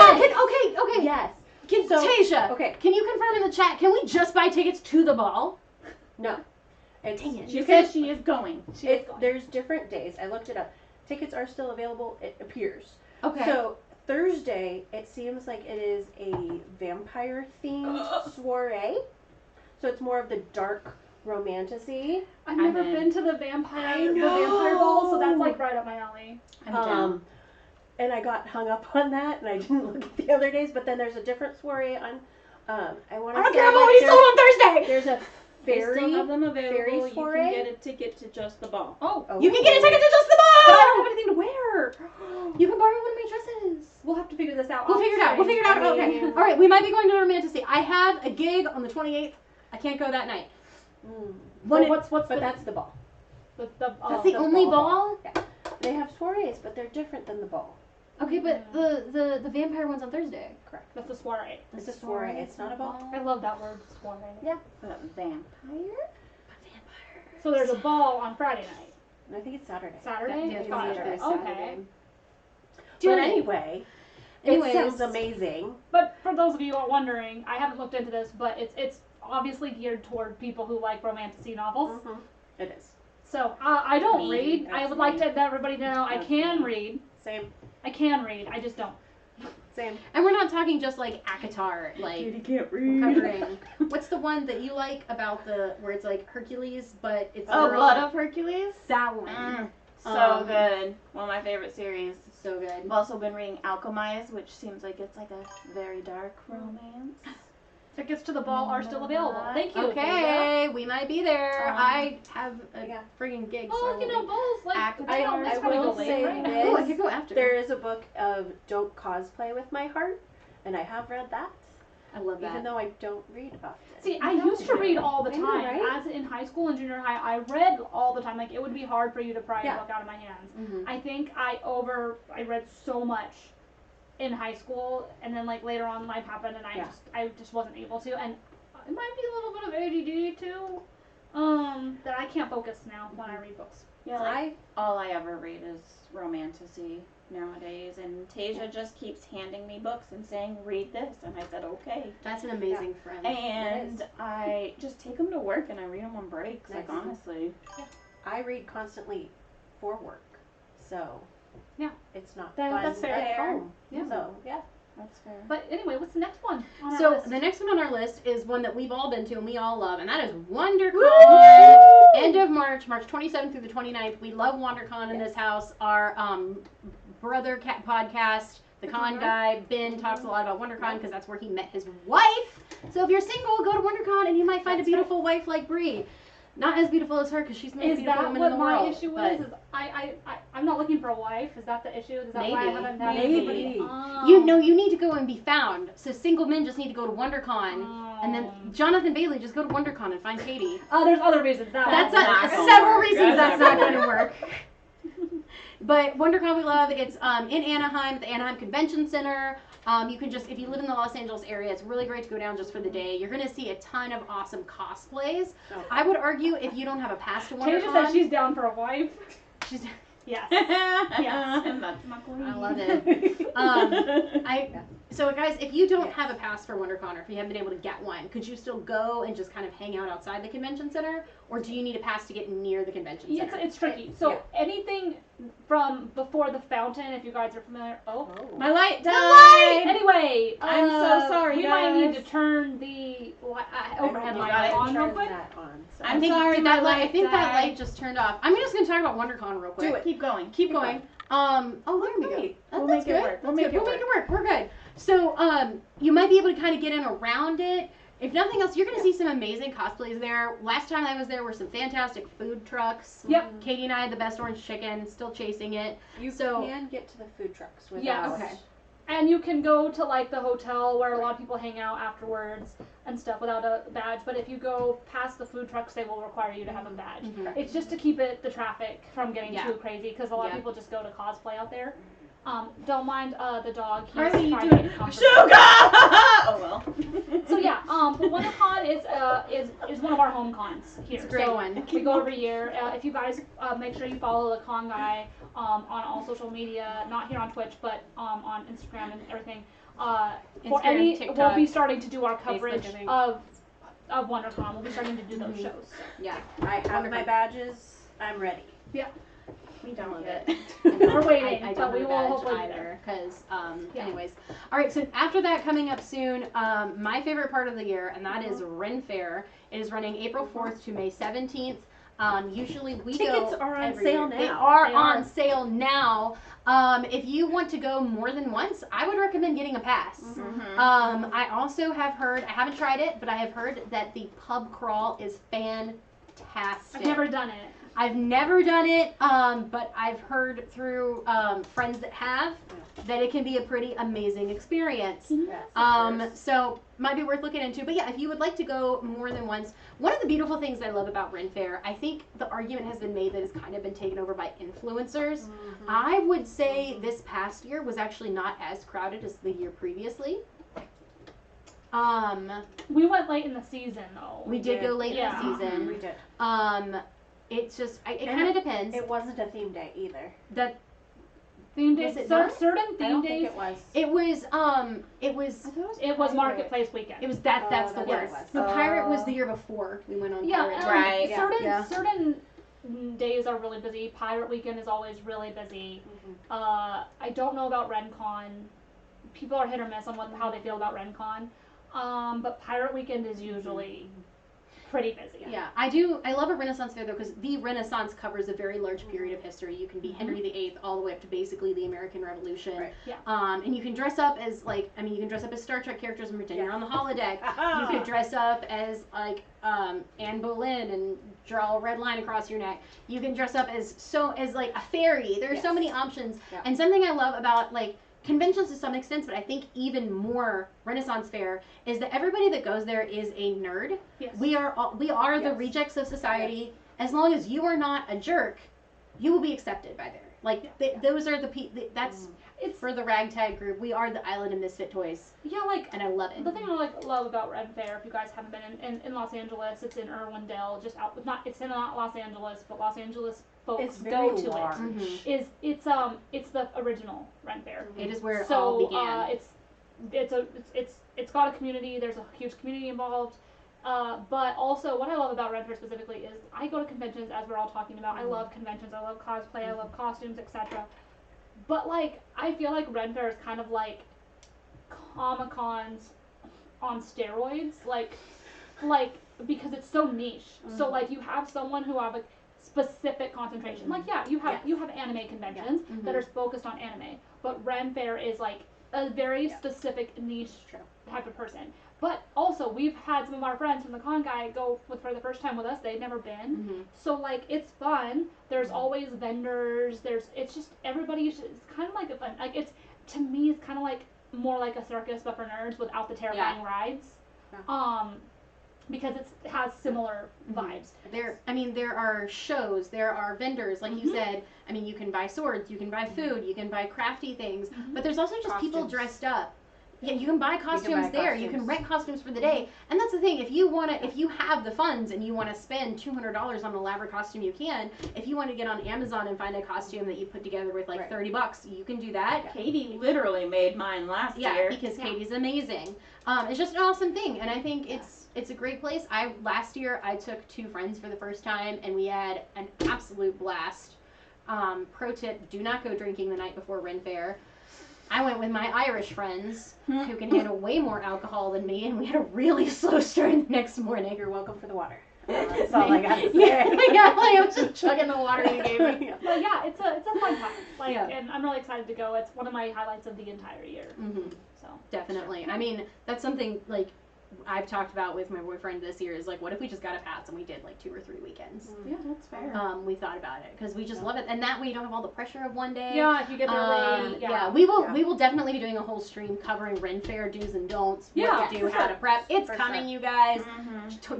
ball. Okay. Yes. Tasia, okay. Can you confirm in the chat, can we just buy tickets to the ball? No. Dang it. She says she is going. There's different days. I looked it up. Tickets are still available, it appears. Okay. So, Thursday, it seems like it is a vampire-themed soiree. So, it's more of the dark romantasy. I've never been to the vampire ball, so that's like right up my alley. I'm down. And I got hung up on that, and I didn't look at the other days. But then there's a different soiree on. I don't care about what he's sold on Thursday. There's a They still have them available. fairy You soiree? can get a ticket to just the ball. Oh, you can get a ticket to just the but ball. I don't have anything to wear. You can borrow one of my dresses. We'll have to figure this out. We'll figure it out. Okay. All right. We might be going to Romantasy. I have a gig on the 28th. I can't go that night. But that's the ball. That's the only ball? Yeah. They have soirees, but they're different than the ball. Okay, but the vampire one's on Thursday. Correct. That's the soiree. It's a soiree. It's not a ball. I love that word, soiree. Yeah. But vampire? So there's a ball on Friday night. I think it's Saturday. Saturday? Yeah, It's Saturday. Okay. But anyway, it sounds amazing. But for those of you who are wondering, I haven't looked into this, but it's obviously geared toward people who like romantasy novels. It is. So I don't Me. read. I would like to let everybody know I can read. Same. I can read. I just don't. Same. And we're not talking just like ACOTAR, like Kitty can't read. covering. What's the one that you like about where it's like Hercules, but it's Blood of Hercules? That one. So good. One of my favorite series. So good. I've also been reading Alchemize, which seems like it's like a very dark romance. Tickets to the ball are still available. Thank you. Okay, we might be there. I have a friggin' gig. Oh, so balls like I will say this. Oh, I could go after. There is a book of Don't Cosplay with My Heart, and I have read that. I love that. Even though I don't read often. See, I used to read all the I time. know, right? As in high school and junior high, I read all the time. Like, it would be hard for you to pry a book out of my hands. I think I read so much in high school, and then like later on life happened, and I just wasn't able to. And it might be a little bit of ADD too, that I can't focus now when I read books. Yeah, all I ever read is romantasy nowadays, and Tasia just keeps handing me books and saying, read this, and I said, okay. That's an amazing friend. And I just take them to work, and I read them on breaks, like, honestly. I read constantly for work, so it's not That's fun fair. at home. Yeah. So, That's fair. But anyway, what's the next one on our So list? the next one on our list is one that we've all been to and we all love, and that is WonderCon. End of March 27th through the 29th. We love WonderCon in this house. Our brother cat podcast, the Con Guy, Ben, talks a lot about WonderCon because that's where he met his wife. So if you're single, go to WonderCon and you might find a beautiful wife like Bree. Not as beautiful as her because she's the most Is beautiful that woman in what the my world. issue but is? I'm not looking for a wife. Is that the issue? Is that why I Maybe. haven't had Maybe. anybody? Oh. You need to go and be found. So single men just need to go to WonderCon, and then Jonathan Bailey just go to WonderCon and find Katie. There's other reasons. That's not gonna several work. reasons that's That's not not going to work. But WonderCon we love. It's in Anaheim, at the Anaheim Convention Center. You can just, if you live in the Los Angeles area, it's really great to go down just for the day. You're going to see a ton of awesome cosplays. Oh. I would argue if you don't have a pass to Tasia said WonderCon, she's down for a wife. she's Yes. Yes. And that's my queen. I love it. So guys, if you don't have a pass for WonderCon, or if you haven't been able to get one, could you still go and just kind of hang out outside the convention center, or do you need a pass to get near the convention center? It's tricky. So anything from before the fountain, if you guys are familiar. Oh. My light died. Light! Anyway, I'm so sorry, We might need guys. to turn the overhead You light gotta on real Turn quick. that on. So. I'm sorry, my I light think that died. light just turned off. I'm just going to talk about WonderCon real quick. Do it. Keep going. Keep going. Oh, there we go. Great. That's We'll make good. it work. We'll make it work. We're good. So, you might be able to kind of get in around it. If nothing else, you're going to see some amazing cosplays there. Last time I was there were some fantastic food trucks. Yep. Katie and I had the best orange chicken, still chasing it. You So- can get to the food trucks without. Yes. Okay. And you can go to like the hotel where a lot of people hang out afterwards and stuff without a badge. But if you go past the food trucks, they will require you to have a badge. Mhm. It's just to keep the traffic from getting Yeah. too crazy because a lot of Yeah. people just go to cosplay out there. Don't mind the dog. He's Harley, you trying doing- to get comfortable. Sugar! Oh well. So yeah, but WonderCon is one of our home cons here. It's a great so one. We go every year. If you guys make sure you follow the con guy on all social media, not here on Twitch, but on Instagram and everything. For Instagram, TikTok, we'll be starting to do our Facebook, coverage I think. of WonderCon. We'll be starting to do those shows. Yeah. I have my badges. I'm ready. We don't Love it. it. We're waiting, I but don't we have will a badge hopefully be either. Because, Yeah. anyways. All right, so after that, coming up soon, my favorite part of the year, and that is Ren Fair. It is running April 4th to May 17th. Usually we Tickets go are on every sale year. now. They are They on are. sale now. If you want to go more than once, I would recommend getting a pass. Mm-hmm. I also have heard, I haven't tried it, but I have heard that the pub crawl is fantastic. I've never done it. I've never done it, but I've heard through friends that have that it can be a pretty amazing experience. So might be worth looking into. But yeah, if you would like to go more than once, one of the beautiful things I love about Ren Fair, I think the argument has been made that it's kind of been taken over by influencers. I would say this past year was actually not as crowded as the year previously. We went late in the season though. We did go late Yeah. in the season. We did. It's just, it And kind of depends. It wasn't a theme day either. That Theme Was days, it not? certain I theme don't think days. it was. it was, It was Marketplace weekend. it was that's Oh, the that's word. what it was. The pirate was the year before we went on Yeah, pirate. Right. Certain Yeah. certain days are really busy. Pirate weekend is always really busy. I don't know about RenCon. People are hit or miss on how they feel about RenCon. But Pirate weekend is usually pretty busy. Yeah, I love a Renaissance fair though, because the Renaissance covers a very large period of history. You can be Henry VIII all the way up to basically the American Revolution. Right. Yeah. And you can dress up as you can dress up as Star Trek characters and pretend you're on the holodeck. You could dress up as Anne Boleyn and draw a red line across your neck. You can dress up as a fairy. There are so Yes. many options. Yeah. And something I love about conventions to some extent, but I think even more Renaissance fair is that everybody that goes there is a nerd. Yes. We are the Yes. rejects of society. As long as you are not a jerk, you will be accepted by there. Those are that's It's for the ragtag group. We are the island of misfit toys, yeah, and I love it. the thing I love about Ren Fair, if you guys haven't been in Los Angeles, it's in Irwindale, just out it's in not Los Angeles, but Los Angeles folks It's go very to large. it. It's the original Ren Fair. It is where it So all began. it's got a community. There's a huge community involved. But also, what I love about Ren Fair specifically is I go to conventions, as we're all talking about. I love conventions. I love cosplay. I love costumes, etc. But I feel like Ren Fair is kind of like Comic-Cons on steroids. Because it's so niche. So you have someone who have a specific concentration. You have anime conventions that are focused on anime, but Ren Fair is a very specific niche type of person. But also, we've had some of our friends from the con guy go for the first time with us. They'd never been. Mm-hmm. So, like, it's fun. There's always vendors. It's just, it's kind of like a fun, like, to me, it's kind of like, more like a circus, but for nerds without the terrifying rides. Yeah. Because it has similar vibes. There are shows, there are vendors, like you said. I mean, you can buy swords, you can buy food, you can buy crafty things, but there's also just people dressed up. Yeah, you can buy costumes there. You can rent costumes for the day, and that's the thing. If you have the funds and you want to spend $200 on an elaborate costume, you can. If you want to get on Amazon and find a costume that you put together with like $30, you can do that. Katie literally made mine last year. Yeah, because Katie's amazing. It's just an awesome thing, and I think it's a great place. Last year I took 2 friends for the first time, and we had an absolute blast. Pro tip: do not go drinking the night before Ren Fair. I went with my Irish friends who can handle way more alcohol than me, and we had a really slow start the next morning. You're welcome for the water. That's all I got to say. I was just chugging the water you gave me. But yeah, it's a fun time. And I'm really excited to go. It's one of my highlights of the entire year. Mm-hmm. So definitely. I mean, that's something like I've talked about with my boyfriend this year is like, what if we just got a pass and we did like 2 or 3 weekends? Yeah, that's fair. We thought about it because we just love it, and that way you don't have all the pressure of one day. Yeah, if you get there late. Yeah, we will definitely be doing a whole stream covering Ren Fair do's and don'ts. What to do, how to prep. It's coming, you guys.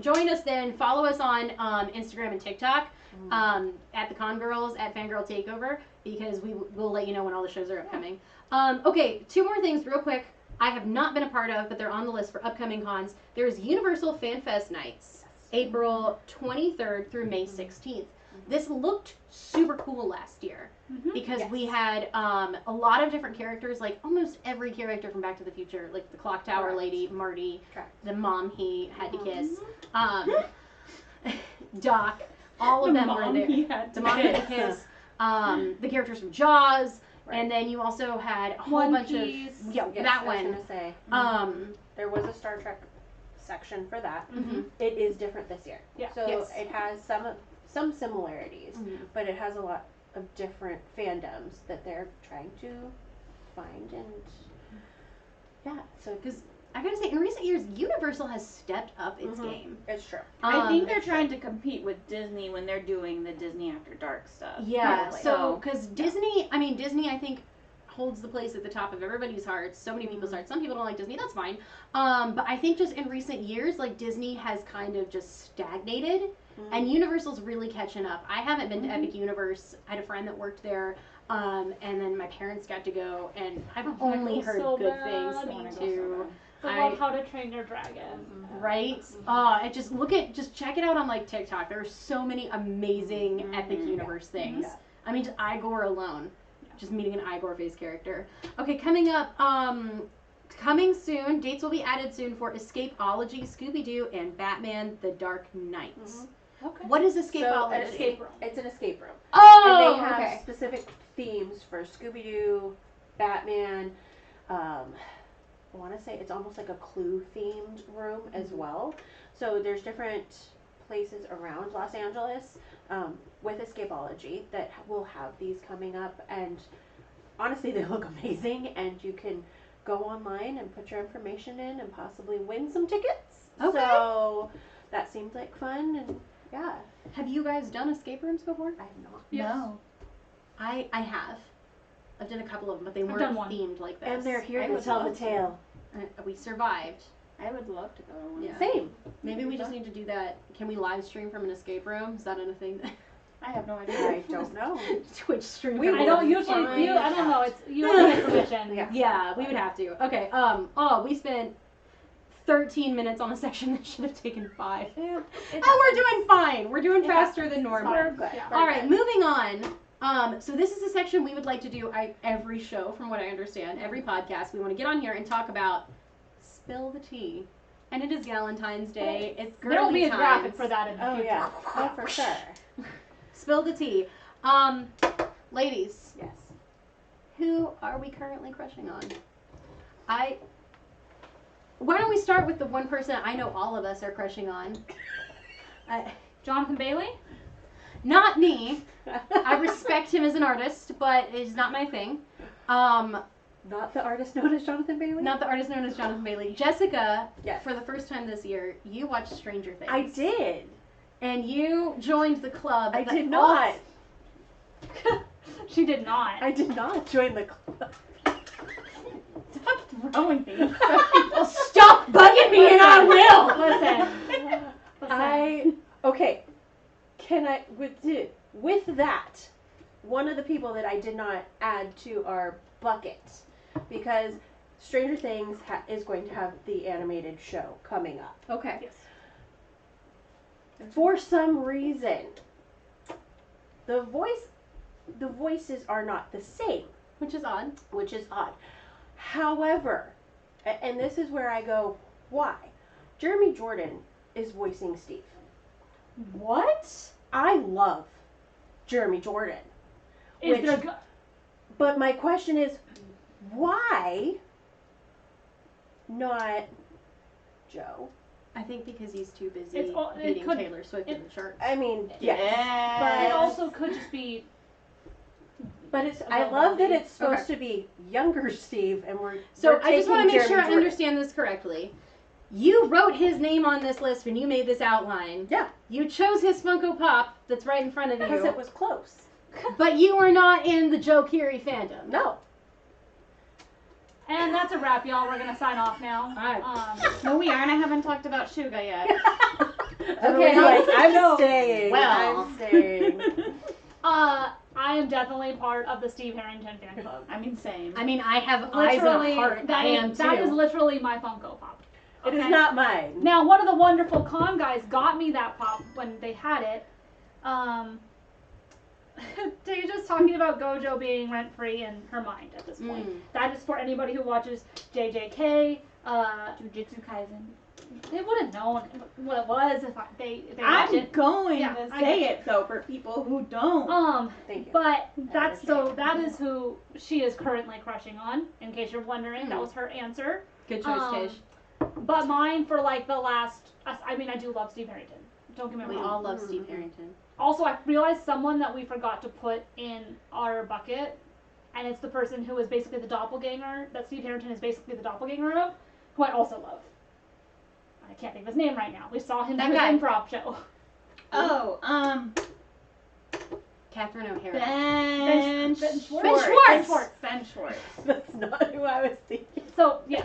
Join us then. Follow us on Instagram and TikTok at the Con Girls at Fangirl Takeover, because we'll let you know when all the shows are upcoming. Okay, 2 more things real quick. I have not been a part of, but they're on the list for upcoming cons. There's Universal Fan Fest Nights, April 23rd through May 16th. This looked super cool last year because we had a lot of different characters, like almost every character from Back to the Future, like the Clock Tower lady, Marty, the mom he had to kiss, Doc, all of them were there. The mom he had to kiss, the characters from Jaws. Right. And then you also had a whole bunch of that one. I was gonna say, there was a Star Trek section for that. It is different this year, so it has some similarities, but it has a lot of different fandoms that they're trying to find, and so because I gotta say, in recent years, Universal has stepped up its game. It's true. I think they're trying to compete with Disney when they're doing the Disney After Dark stuff. Yeah, so, because Disney, I think, holds the place at the top of everybody's hearts, so many people's hearts. Some people don't like Disney, that's fine. But I think just in recent years, like, Disney has kind of just stagnated, and Universal's really catching up. I haven't been to Epic Universe. I had a friend that worked there. And then my parents got to go, and I've only heard good things. Me too. I love How to Train Your Dragon. Right? Just check it out on like TikTok. There are so many amazing Epic Universe things. Yeah. I mean, just Igor alone. Just meeting an Igor face character. Okay, coming up, coming soon, dates will be added soon for Escapeology, Scooby-Doo, and Batman The Dark Knight. Okay. What is Escapeology? Escape room. It's an escape room. Oh, and they have specific themes for Scooby-Doo, Batman. I want to say it's almost like a Clue themed room as well. So there's different places around Los Angeles with Escapeology that will have these coming up, and honestly they look amazing, and you can go online and put your information in and possibly win some tickets. Okay. So that seems like fun, and yeah. Have you guys done escape rooms before? I have not. Yes. No. I have. I've done a couple of them, but they weren't themed like this. And they're here to tell the tale. We survived. I would love to go to one. Yeah. Same. Maybe we just need to do that. Can we live stream from an escape room? Is that a thing? I have no idea. I don't know. Twitch stream. I don't know. It's you have to get permission. Yeah, we would have to. Okay. We spent 13 minutes on a section that should have taken 5. Yeah, we're doing fine. We're doing faster than normal. Yeah. All right, moving on. So this is a section we would like to do every show, from what I understand, every podcast. We want to get on here and talk about Spill the Tea. And it is Galentine's Day. It's girly There will be a times. graphic for that in the future. Yeah. Oh, for sure. Spill the tea. Ladies. Yes. Who are we currently crushing on? Why don't we start with the one person I know all of us are crushing on? Jonathan Bailey? Not me. I respect him as an artist, but it's not my thing. Not the artist known as Jonathan Bailey? Not the artist known as Jonathan Bailey. Jessica, Yes. for the first time this year, you watched Stranger Things. I did. And you joined the club. I did not. She did not. I did not join the club. Stop throwing things. Stop bugging me and I will! Listen. Okay. Can I, with that, one of the people that I did not add to our bucket, because Stranger Things is going to have the animated show coming up. Okay. Yes. For some reason, the voices are not the same, Which is odd. which is odd. However, and this is where I go, why? Jeremy Jordan is voicing Steve. What? I love Jeremy Jordan. Is there But my question is, why not Joe? I think because he's too busy It beating could- Taylor Swift in the charts. I mean, yes. But it also could just be. But I love that it's supposed to be younger Steve, and we're I just want to make taking sure I Jeremy Jordan. understand this correctly. You wrote his name on this list when you made this outline. Yeah. You chose his Funko Pop that's right in front of Because you. it was close. But you were not in the Joe Keery fandom. No. And that's a wrap, y'all. We're gonna sign off now. Alright. No, we aren't. I haven't talked about Suga yet. Okay. Like, I'm No. staying. Well. I'm staying. I am definitely part of the Steve Harrington fan club. I mean, same. I mean, I have eyes and a heart. I am too. That is literally my Funko Pop. It is Okay? not mine. Now, one of the wonderful con guys got me that pop when they had it. Deja's talking about Gojo being rent-free in her mind at this point. That is for anybody who watches JJK. Jujutsu Kaisen. They would have known what it was if they watched I'm it. going Yeah, to I say get it though for people who don't. Thank you. But that is who she is currently crushing on. In case you're wondering, that was her answer. Good choice, Tej. But mine for like the last, I mean, I do love Steve Harrington. Don't get me We wrong. all love Steve Harrington. Also, I realized someone that we forgot to put in our bucket, and it's the person who is basically the doppelganger, that Steve Harrington is basically the doppelganger of, who I also love. I can't think of his name right now. We saw him That in his guy. improv show. Oh, Catherine O'Hara. Ben Schwartz. Ben Schwartz. That's not who I was thinking. So, yeah.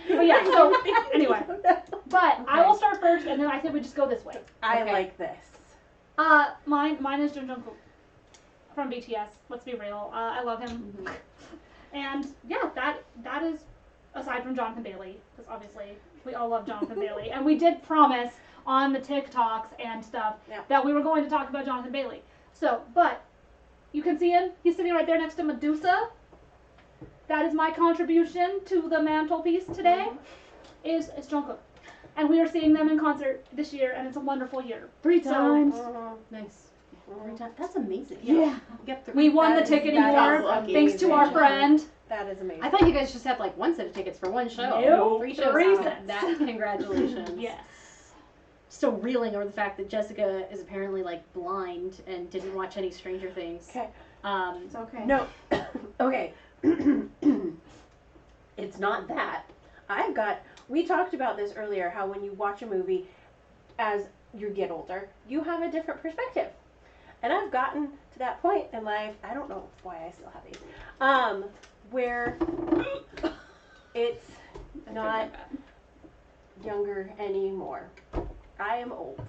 But yeah, so, anyway. But I will start first, and then I think we just go this way. I Okay. like this. Mine is Jung Jungkook from BTS. Let's be real. I love him. And yeah, that is aside from Jonathan Bailey, because obviously we all love Jonathan Bailey, and we did promise on the TikToks and stuff that we were going to talk about Jonathan Bailey. So, but you can see him. He's sitting right there next to Medusa. That is my contribution to the mantelpiece today. Is Jungkook. And we are seeing them in concert this year, and it's a wonderful year. 3 times. Nice. That's amazing. Yeah. We won the ticketing war thanks to our friend. That is amazing. I thought you guys just had like one set of tickets for one show. Nope. 3 shows. Three Wow. sets. That, congratulations. Yes. Still reeling over the fact that Jessica is apparently like blind and didn't watch any Stranger Things. Okay. It's okay. No. Okay. It's not that. We talked about this earlier, how when you watch a movie, as you get older, you have a different perspective. And I've gotten to that point in life, I don't know why I still have these, where it's not younger anymore. I am old.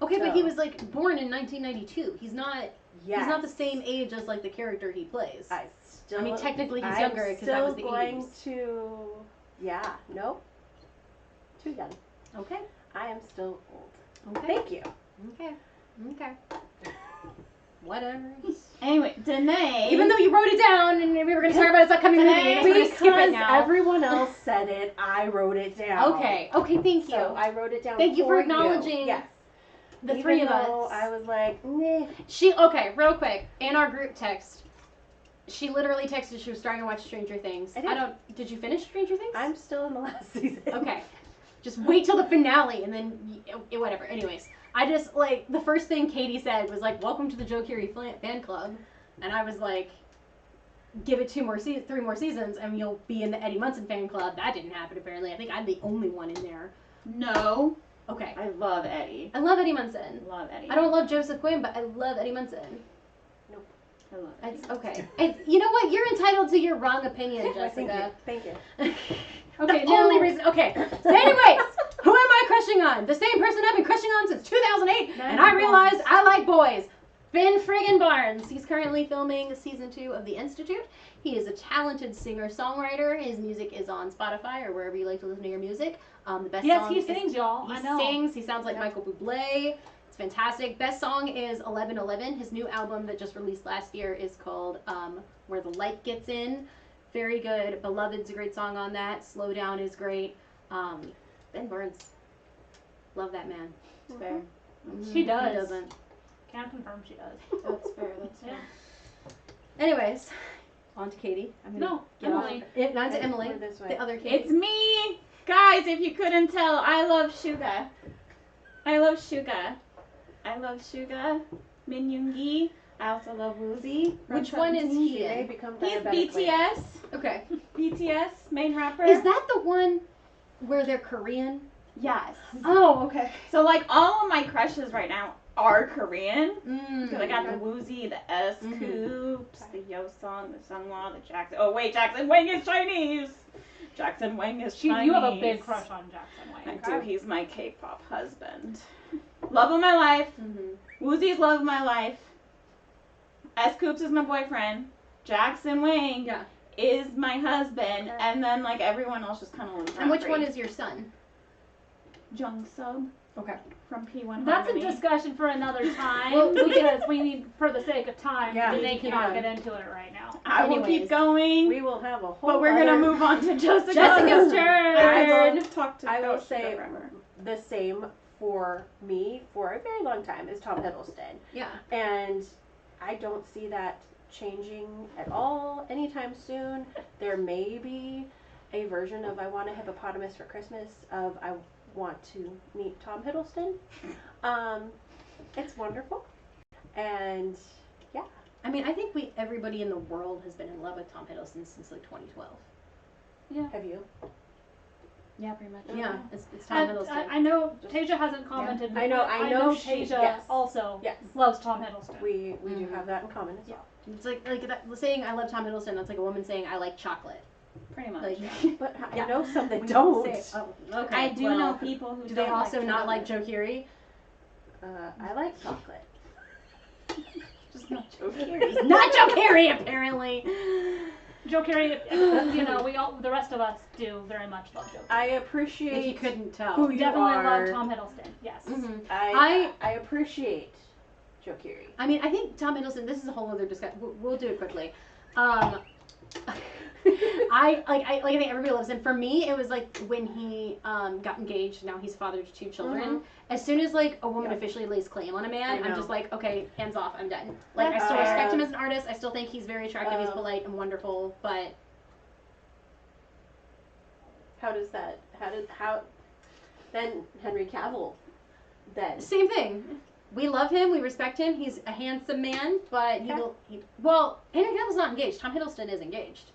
Okay, but So- he was like born in 1992. He's not. Yes. He's not the same age as like the character he plays. I mean, technically he's I'm younger because that was the still going 80s. to. Yeah. Nope. Too young. Okay. I am still old. Okay. Thank you. Okay. Okay. Whatever. Anyway, Danae. Even though you wrote it down and we were going to talk about his upcoming movie, we're going to skip it Because now. everyone else said it, I wrote it down. Okay. Okay. Thank you. So I wrote it down. Thank you for you. acknowledging Yes. the Even three of though us. I was like, nah. Okay, real quick, in our group text, she literally texted she was starting to watch Stranger Things. I did. Did you finish Stranger Things? I'm still in the last season. Okay. Just wait till the finale and then whatever. Anyways, I just like the first thing Katie said was like, "Welcome to the Joe Keery fan club," and I was like, give it 3 more seasons, and you'll be in the Eddie Munson fan club. That didn't happen, apparently. I think I'm the only one in there. No. Okay. I love Eddie. I love Eddie Munson. Love Eddie. I don't love Joseph Quinn, but I love Eddie Munson. Nope. I love Eddie. It's okay. You know what? You're entitled to your wrong opinion, Thank you. Jessica. Thank you. Okay, the only reason. Okay. So, anyways, who am I crushing on? The same person I've been crushing on since 2008, and I realized I like boys. Ben friggin' Barnes. He's currently filming season 2 of The Institute. He is a talented singer-songwriter. His music is on Spotify or wherever you like to listen to your music. The best song he sings, y'all. I know. He sings. He sounds like Michael Bublé. It's fantastic. Best song is 1111. His new album that just released last year is called Where the Light Gets In. Very good. Beloved's a great song on that. Slow Down is great. Ben Barnes. Love that man. It's fair. She does. He doesn't. Can confirm she does. That's fair. That's fair. Anyways, on to Katie. No, get Emily. On to Emily. We're this way. The other Katie. It's me! Guys, if you couldn't tell, I love Suga. I love Suga. I love Suga. Min Yoongi. I also love Woozi. Which one is he She may in? become He's diabetic later. BTS. Okay. BTS, main rapper. Is that the one where they're Korean? Yes. Oh, okay. So, like, all of my crushes right now are Korean. Because I got the Mm. Woozi, the S-Coops, the Yo-Sung, the Sunghwa, the Jackson. Oh, wait, Jackson Wang is Chinese. Jackson Wang is Chinese. You have a big crush on Jackson Wang. I do. He's my K-pop husband. Love of my life. Woozi's love of my life. S-Coops is my boyfriend. Jackson Wang Yeah. is my husband. And then, like, everyone else just kind of lives And which one is your son? Jung Sub Okay. from P1 That's Harmony. a discussion for another time. Well, because we need, for the sake of time, Yeah, they cannot yeah. get into it right now. I will Anyways, keep going. We will have a whole. But we're gonna other- move on to Jessica. Jessica's turn. I will- Talk to I will Coach say forever. the same for me for a very long time is Tom Hiddleston, Yeah. and I don't see that changing at all anytime soon. There may be a version of I Want a Hippopotamus for Christmas of I Want to Meet Tom Hiddleston. It's wonderful, and yeah. I mean, I think everybody in the world has been in love with Tom Hiddleston since like 2012. Have you? Yeah, pretty much. Yeah, it's Tom And Hiddleston. I know Tasia hasn't commented. I know- but I know Tasia yes. also Yes. loves Tom Hiddleston. We do have that in common as well. It's like that, saying I love Tom Hiddleston. That's like a woman saying I like chocolate. Pretty much. Like, But I Yeah. know some that when you don't. say- oh, okay. I do well, know people who Do don't they also like not like chocolate. Joe Keery? I like chocolate. Just not Joe Keery. Not Joe Keery, apparently. Joe Keery, you know, the rest of us do very much love Joe Keery. I If you appreciate couldn't tell. who We you definitely are. love Tom Hiddleston. Yes. Mhm. I appreciate Joe Keery. I mean, I think Tom Hiddleston. This is a whole other discussion. We'll do it quickly. I think everybody loves him. For me, it was like when he got engaged. Now he's father to 2 children. As soon as like a woman officially lays claim on a man, I I'm know. just like, okay, hands off. I'm done. Like I still respect him as an artist. I still think he's very attractive. He's Um, polite and wonderful. But How does that? How? Then Henry Cavill. Then same thing. We love him. We respect him. He's a handsome man, but Okay. well, Henry Cavill's not engaged. Tom Hiddleston is engaged.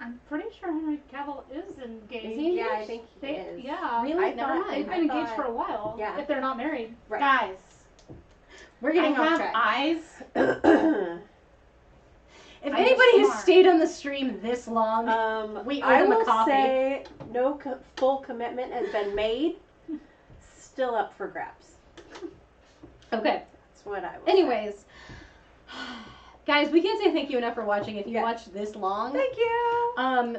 I'm pretty sure Henry Cavill is engaged. Is he? Yeah, I think he They, is. Yeah. Really? I Never thought- mind. They've been engaged for a while. Yeah. If they're not married. Right. Guys, We're I getting off have track. eyes. If I'm anybody has smart. stayed on the stream this long, we owe I them a will coffee. say no full commitment has been made. Still up for grabs. okay. That's what I would. Anyways, guys, we can't say thank you enough for watching if you Yeah. watched this long. Thank you.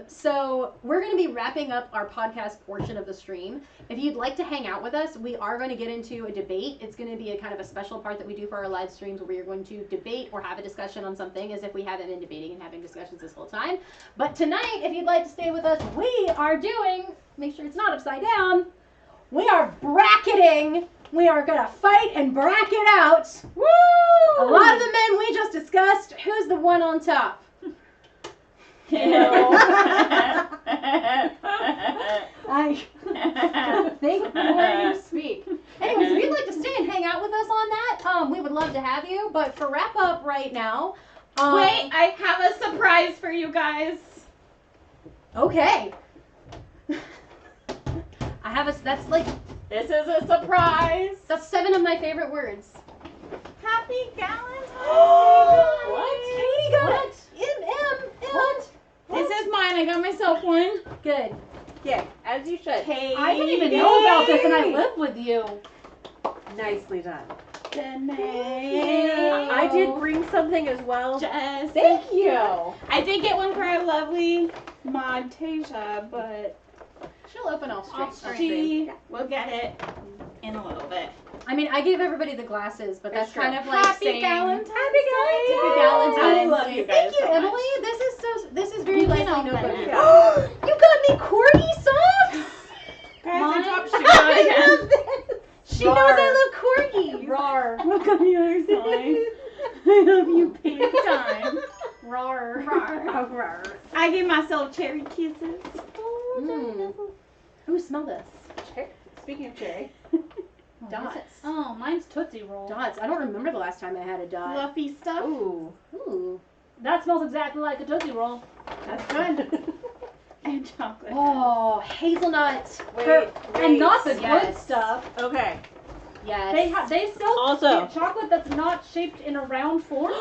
So we're going to be wrapping up our podcast portion of the stream. If you'd like to hang out with us, we are going to get into a debate. It's going to be a kind of a special part that we do for our live streams where we are going to debate or have a discussion on something as if we haven't been debating and having discussions this whole time. But tonight, if you'd like to stay with us, we are doing, make sure it's not upside down, we are bracketing. We are going to fight and bracket out. Woo! A lot of the men we just discussed. Who's the one on top? I think before you speak. Anyways, if you'd like to stay and hang out with us on that, we would love to have you. But for wrap up right now, Wait, I have a surprise for you guys. Okay. That's like, This is a surprise. that's 7 of my favorite words. Happy Galentine's Day. What? Katie got it. What? This is mine. I got myself one. Good. Yeah, as you should. Katie. I didn't even know about this, and I live with you. Nicely done. Danae. I did bring something as well. Jess. Thank you. I did get one for our lovely Mod Tasia, but She'll open off stream. she will get it in a little bit. I mean, I gave everybody the glasses, but that's That's kind of like Happy saying Galentine's Happy Day. Galentine's I love Day. you guys Thank you, so Emily. much. This is very You nicely can notebook. open it. You got me corgi socks. Guys, I Mine- dropped sugar on I again. love this. She knows I love corgis. Rar. Look on the other side. I love you big time. Rar. Rawr. I gave myself cherry kisses. Ooh, smell this. Speaking of cherry. Dots. Oh, mine's Tootsie Roll. Dots. I don't remember the last time I had a dot. Fluffy stuff. Ooh. Ooh. That smells exactly like a Tootsie Roll. That's good. And chocolate. Oh, hazelnut. And not the good Yes. stuff. Okay. Yes. They still Also- get chocolate that's not shaped in a round form.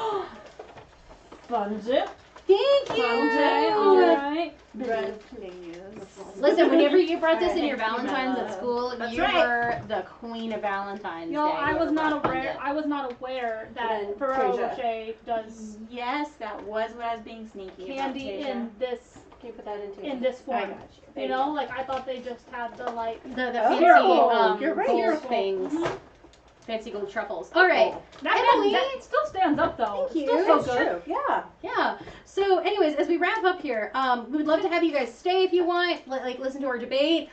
Spongy. Thank you. Alright. Bread, please. Listen, whenever you brought this in Alright, your thank you, my Valentine's at love. school, That's you right. were the queen of Valentine's Y'all, Day. I was whoever not brought aware. it. I was not aware that Then Ferrero Tasia. Rocher does Yes, that was what I was being sneaky candy about. in this Can you put that into in this I form. got You know, like I thought they just had the like The Oh, fancy you're right, gold you're- things. Mhm. Fancy gold truffles. All right. That, Emily? that still stands up though. Thank It's you. still so That's good. true. Yeah. Yeah. So, anyways, as we wrap up here, we would love to have you guys stay if you want, like listen to our debate.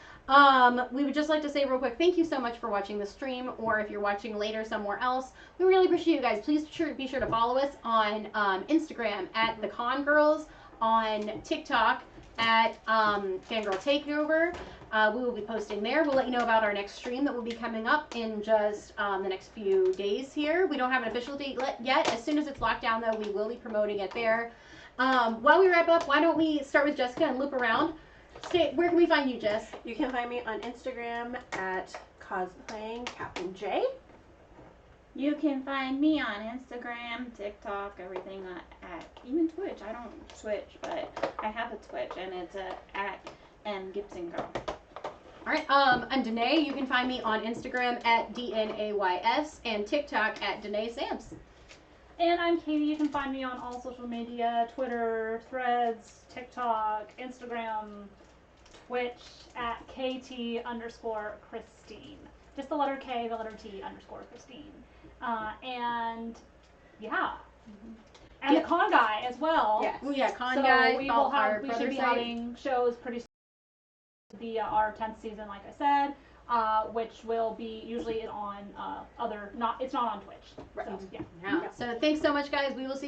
We would just like to say real quick, thank you so much for watching the stream, or if you're watching later somewhere else, we really appreciate you guys. Please be sure to follow us on Instagram at the Con Girls, on TikTok at Fangirl Takeover. We will be posting there. We'll let you know about our next stream that will be coming up in just the next few days here. We don't have an official date yet. As soon as it's locked down, though, we will be promoting it there. While we wrap up, why don't we start with Jessica and loop around? Where can we find you, Jess? You can find me on Instagram at cosplaying Captain J. You can find me on Instagram, TikTok, everything at even Twitch. I don't Twitch, but I have a Twitch, and it's at @mgibsongirl. All right. I'm Danae. You can find me on Instagram at DNAYS and TikTok at Danae Sams. And I'm Katie. You can find me on all social media: Twitter, Threads, TikTok, Instagram, Twitch at KT_Christine. Just the letter K, the letter T _Christine. And yeah. And Yep. the con guy as well. Yes. Oh yeah, Con So Guy. we follow will our have. We brother should be site. having shows pretty soon. Be our 10th season, like I said, which will be usually on it's not on Twitch. Right. So yeah. Yeah. So thanks so much, guys. We will see you.